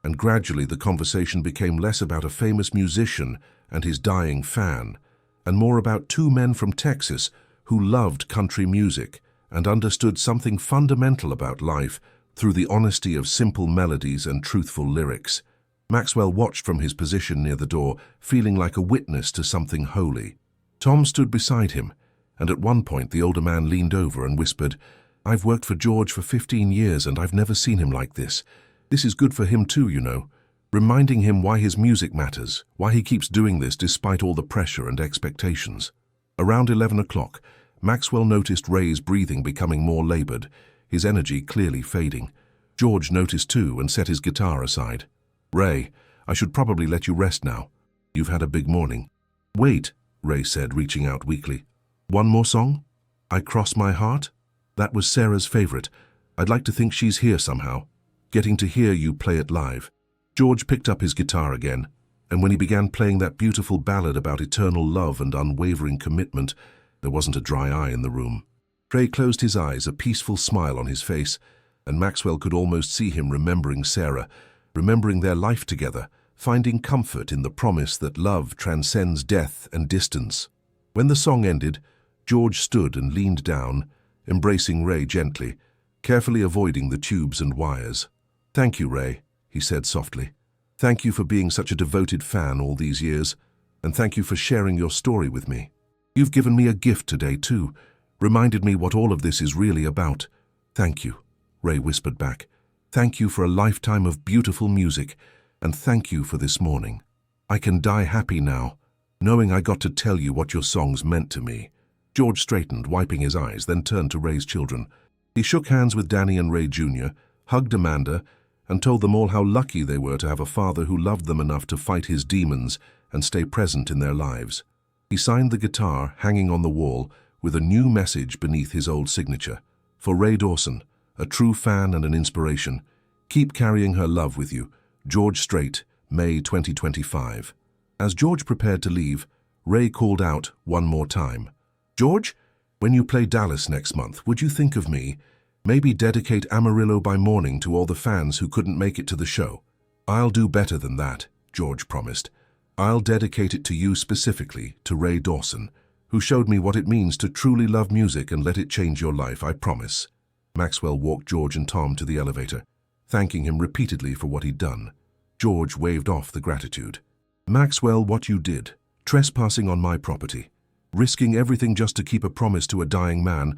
and gradually the conversation became less about a famous musician and his dying fan, and more about 2 men from Texas who loved country music and understood something fundamental about life through the honesty of simple melodies and truthful lyrics. Maxwell watched from his position near the door, feeling like a witness to something holy. Tom stood beside him, and at one point the older man leaned over and whispered, "I've worked for George for 15 years and I've never seen him like this. This is good for him too, you know," reminding him why his music matters, why he keeps doing this despite all the pressure and expectations. Around 11 o'clock, Maxwell noticed Ray's breathing becoming more labored, his energy clearly fading. George noticed too and set his guitar aside. "Ray, I should probably let you rest now. You've had a big morning." "Wait," Ray said, reaching out weakly. One more song? I Cross My Heart? That was Sarah's favorite. I'd like to think she's here somehow. Getting to hear you play it live. George picked up his guitar again, and when he began playing that beautiful ballad about eternal love and unwavering commitment, there wasn't a dry eye in the room. Ray closed his eyes, a peaceful smile on his face, and Maxwell could almost see him remembering Sarah, remembering their life together, finding comfort in the promise that love transcends death and distance. When the song ended, George stood and leaned down, embracing Ray gently, carefully avoiding the tubes and wires. "Thank you, Ray," he said softly. "Thank you for being such a devoted fan all these years, and thank you for sharing your story with me. You've given me a gift today, too, reminded me what all of this is really about. Thank you," Ray whispered back. "Thank you for a lifetime of beautiful music, and thank you for this morning. I can die happy now, knowing I got to tell you what your songs meant to me." George straightened, wiping his eyes, then turned to Ray's children. He shook hands with Danny and Ray Jr., hugged Amanda, and told them all how lucky they were to have a father who loved them enough to fight his demons and stay present in their lives. He signed the guitar hanging on the wall with a new message beneath his old signature. "For Ray Dawson, a true fan and an inspiration. Keep carrying her love with you. George Strait, May 2025. As George prepared to leave, Ray called out one more time. "George, when you play Dallas next month, would you think of me? Maybe dedicate Amarillo by Morning to all the fans who couldn't make it to the show." "I'll do better than that," George promised. "I'll dedicate it to you specifically, to Ray Dawson, who showed me what it means to truly love music and let it change your life, I promise." Maxwell walked George and Tom to the elevator, thanking him repeatedly for what he'd done. George waved off the gratitude. "Maxwell, what you did, trespassing on my property, risking everything just to keep a promise to a dying man,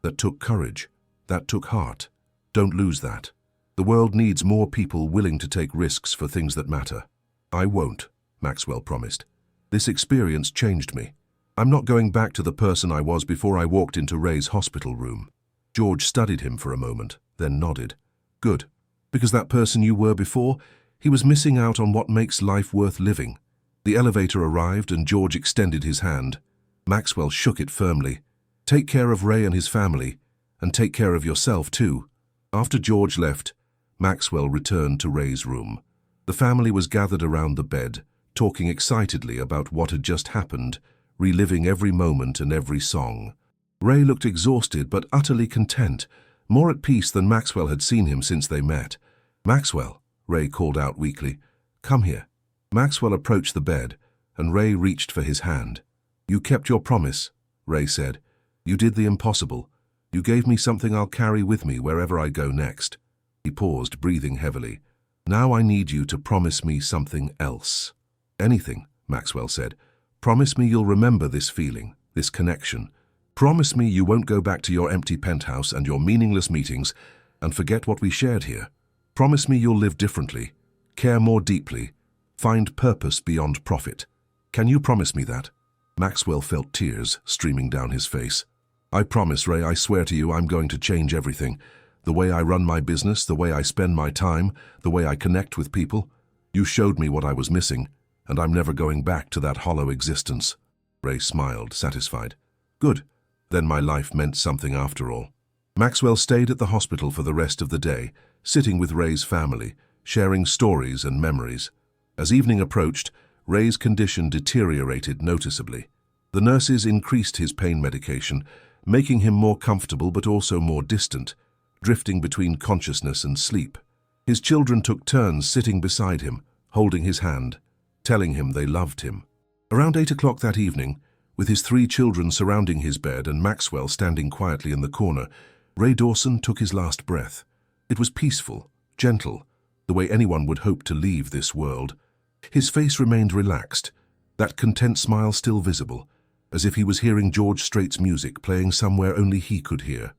that took courage, that took heart. Don't lose that. The world needs more people willing to take risks for things that matter." "I won't," Maxwell promised. "This experience changed me. I'm not going back to the person I was before I walked into Ray's hospital room." George studied him for a moment, then nodded. "Good. Because that person you were before, he was missing out on what makes life worth living." The elevator arrived and George extended his hand. Maxwell shook it firmly. "Take care of Ray and his family, and take care of yourself too." After George left, Maxwell returned to Ray's room. The family was gathered around the bed, talking excitedly about what had just happened, reliving every moment and every song. Ray looked exhausted but utterly content, more at peace than Maxwell had seen him since they met. "Maxwell," Ray called out weakly, "come here." Maxwell approached the bed, and Ray reached for his hand. "You kept your promise," Ray said. "You did the impossible. You gave me something I'll carry with me wherever I go next." He paused, breathing heavily. "Now I need you to promise me something else." "Anything," Maxwell said. "Promise me you'll remember this feeling, this connection. Promise me you won't go back to your empty penthouse and your meaningless meetings and forget what we shared here. Promise me you'll live differently, care more deeply, find purpose beyond profit. Can you promise me that?" Maxwell felt tears streaming down his face. "I promise, Ray, I swear to you I'm going to change everything. The way I run my business, the way I spend my time, the way I connect with people. You showed me what I was missing, and I'm never going back to that hollow existence." Ray smiled, satisfied. "Good. Then my life meant something after all." Maxwell stayed at the hospital for the rest of the day, sitting with Ray's family, sharing stories and memories. As evening approached, Ray's condition deteriorated noticeably. The nurses increased his pain medication, making him more comfortable but also more distant, drifting between consciousness and sleep. His children took turns sitting beside him, holding his hand, telling him they loved him. Around 8 o'clock that evening, with his 3 children surrounding his bed and Maxwell standing quietly in the corner, Ray Dawson took his last breath. It was peaceful, gentle, the way anyone would hope to leave this world. His face remained relaxed, that content smile still visible, as if he was hearing George Strait's music playing somewhere only he could hear.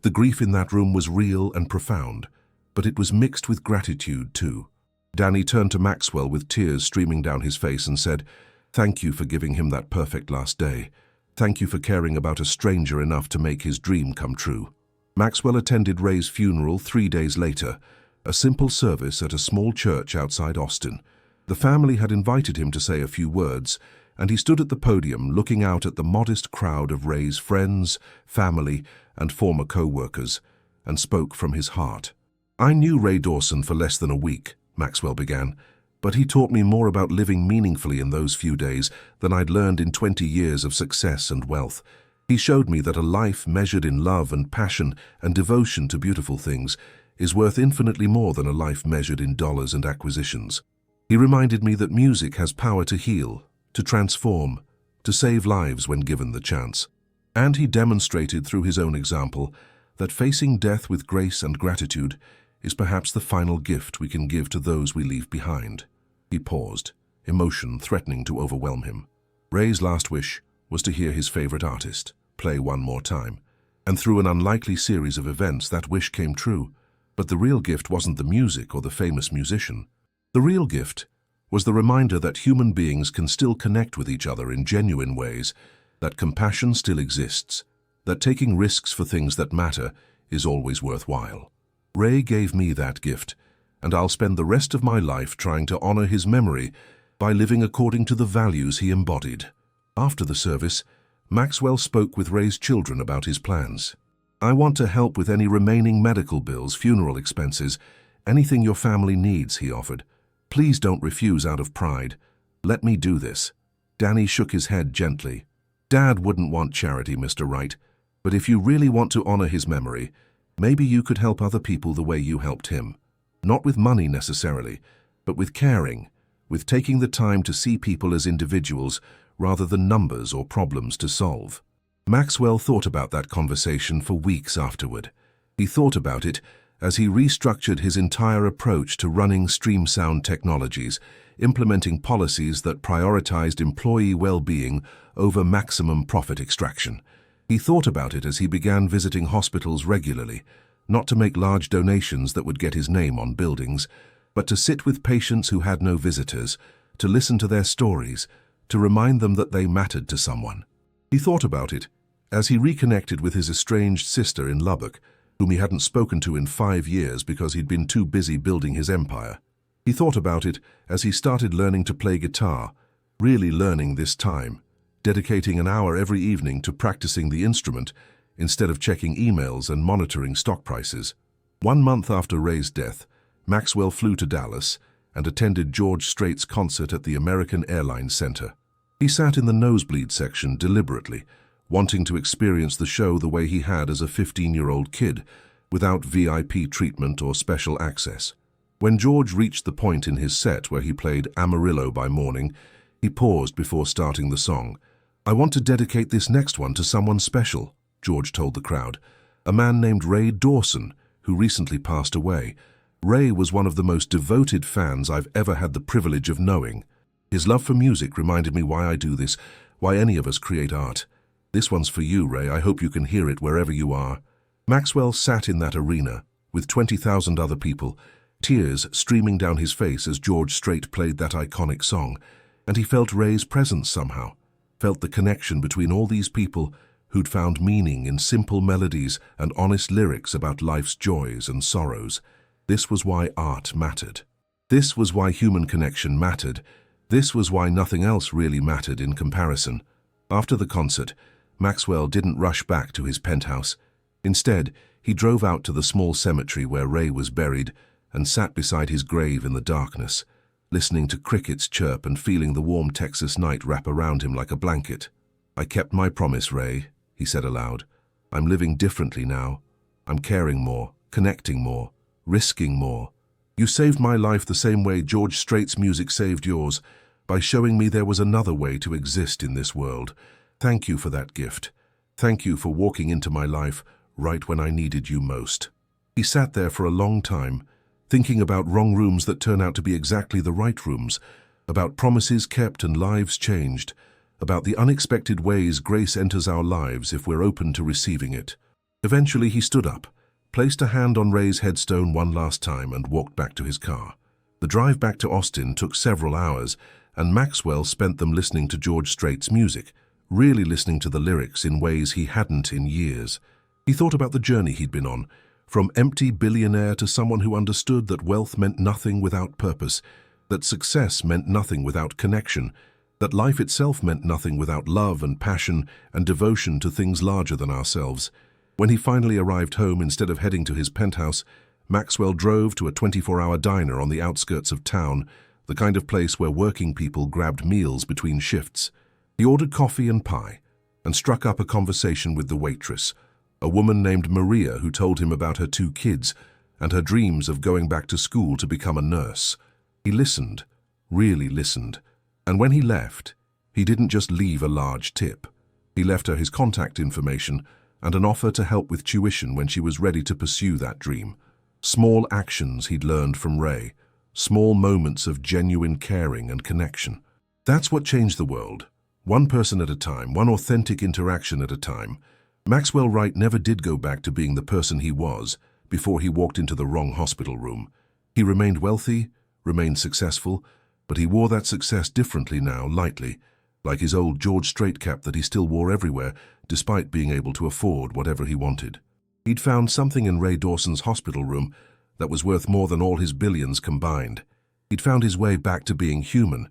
The grief in that room was real and profound, but it was mixed with gratitude too. Danny turned to Maxwell with tears streaming down his face and said, "Thank you for giving him that perfect last day. Thank you for caring about a stranger enough to make his dream come true." Maxwell attended Ray's funeral 3 days later, a simple service at a small church outside Austin. The family had invited him to say a few words, and he stood at the podium looking out at the modest crowd of Ray's friends, family, and former co-workers, and spoke from his heart. "I knew Ray Dawson for less than a week," Maxwell began, "but he taught me more about living meaningfully in those few days than I'd learned in 20 years of success and wealth. He showed me that a life measured in love and passion and devotion to beautiful things is worth infinitely more than a life measured in dollars and acquisitions. He reminded me that music has power to heal, to transform, to save lives when given the chance. And he demonstrated through his own example that facing death with grace and gratitude is perhaps the final gift we can give to those we leave behind." He paused, emotion threatening to overwhelm him. Ray's last wish was to hear his favorite artist play one more time. And through an unlikely series of events, that wish came true. But the real gift wasn't the music or the famous musician. The real gift was the reminder that human beings can still connect with each other in genuine ways, that compassion still exists, that taking risks for things that matter is always worthwhile. Ray gave me that gift, and I'll spend the rest of my life trying to honor his memory by living according to the values he embodied. After the service, Maxwell spoke with Ray's children about his plans. "I want to help with any remaining medical bills, funeral expenses, anything your family needs," he offered. "Please don't refuse out of pride. Let me do this." Danny shook his head gently. "Dad wouldn't want charity, Mr. Wright, but if you really want to honor his memory, maybe you could help other people the way you helped him. Not with money necessarily, but with caring, with taking the time to see people as individuals rather than numbers or problems to solve." Maxwell thought about that conversation for weeks afterward. He thought about it as he restructured his entire approach to running Stream Sound Technologies, implementing policies that prioritized employee well-being over maximum profit extraction. He thought about it as he began visiting hospitals regularly, not to make large donations that would get his name on buildings, but to sit with patients who had no visitors, to listen to their stories, to remind them that they mattered to someone. He thought about it as he reconnected with his estranged sister in Lubbock, whom he hadn't spoken to in 5 years because he'd been too busy building his empire. He thought about it as he started learning to play guitar, really learning this time, dedicating an hour every evening to practicing the instrument instead of checking emails and monitoring stock prices. 1 month after Ray's death, Maxwell flew to Dallas and attended George Strait's concert at the American Airlines Center. He sat in the nosebleed section deliberately, wanting to experience the show the way he had as a 15-year-old kid, without VIP treatment or special access. When George reached the point in his set where he played Amarillo by Morning, he paused before starting the song. "I want to dedicate this next one to someone special," George told the crowd. "A man named Ray Dawson, who recently passed away. Ray was one of the most devoted fans I've ever had the privilege of knowing. His love for music reminded me why I do this, why any of us create art. This one's for you, Ray. I hope you can hear it wherever you are." Maxwell sat in that arena with 20,000 other people, tears streaming down his face as George Strait played that iconic song, and he felt Ray's presence somehow, felt the connection between all these people who'd found meaning in simple melodies and honest lyrics about life's joys and sorrows. This was why art mattered. This was why human connection mattered. This was why nothing else really mattered in comparison. After the concert, Maxwell didn't rush back to his penthouse. Instead, he drove out to the small cemetery where Ray was buried and sat beside his grave in the darkness, listening to crickets chirp and feeling the warm Texas night wrap around him like a blanket. "I kept my promise, Ray," he said aloud. "I'm living differently now. I'm caring more, connecting more, risking more. You saved my life the same way George Strait's music saved yours, by showing me there was another way to exist in this world. Thank you for that gift. Thank you for walking into my life right when I needed you most." He sat there for a long time, thinking about wrong rooms that turn out to be exactly the right rooms, about promises kept and lives changed, about the unexpected ways grace enters our lives if we're open to receiving it. Eventually he stood up, placed a hand on Ray's headstone one last time, and walked back to his car. The drive back to Austin took several hours, and Maxwell spent them listening to George Strait's music, really listening to the lyrics in ways he hadn't in years. He thought about the journey he'd been on, from empty billionaire to someone who understood that wealth meant nothing without purpose, that success meant nothing without connection, that life itself meant nothing without love and passion and devotion to things larger than ourselves. When he finally arrived home, instead of heading to his penthouse, Maxwell drove to a 24-hour diner on the outskirts of town, the kind of place where working people grabbed meals between shifts. He ordered coffee and pie and struck up a conversation with the waitress, a woman named Maria who told him about her 2 kids and her dreams of going back to school to become a nurse. He listened, really listened, and when he left, he didn't just leave a large tip. He left her his contact information and an offer to help with tuition when she was ready to pursue that dream. Small actions he'd learned from Ray, small moments of genuine caring and connection. That's what changed the world. One person at a time, one authentic interaction at a time. Maxwell Wright never did go back to being the person he was before he walked into the wrong hospital room. He remained wealthy, remained successful, but he wore that success differently now, lightly, like his old George Strait cap that he still wore everywhere, despite being able to afford whatever he wanted. He'd found something in Ray Dawson's hospital room that was worth more than all his billions combined. He'd found his way back to being human,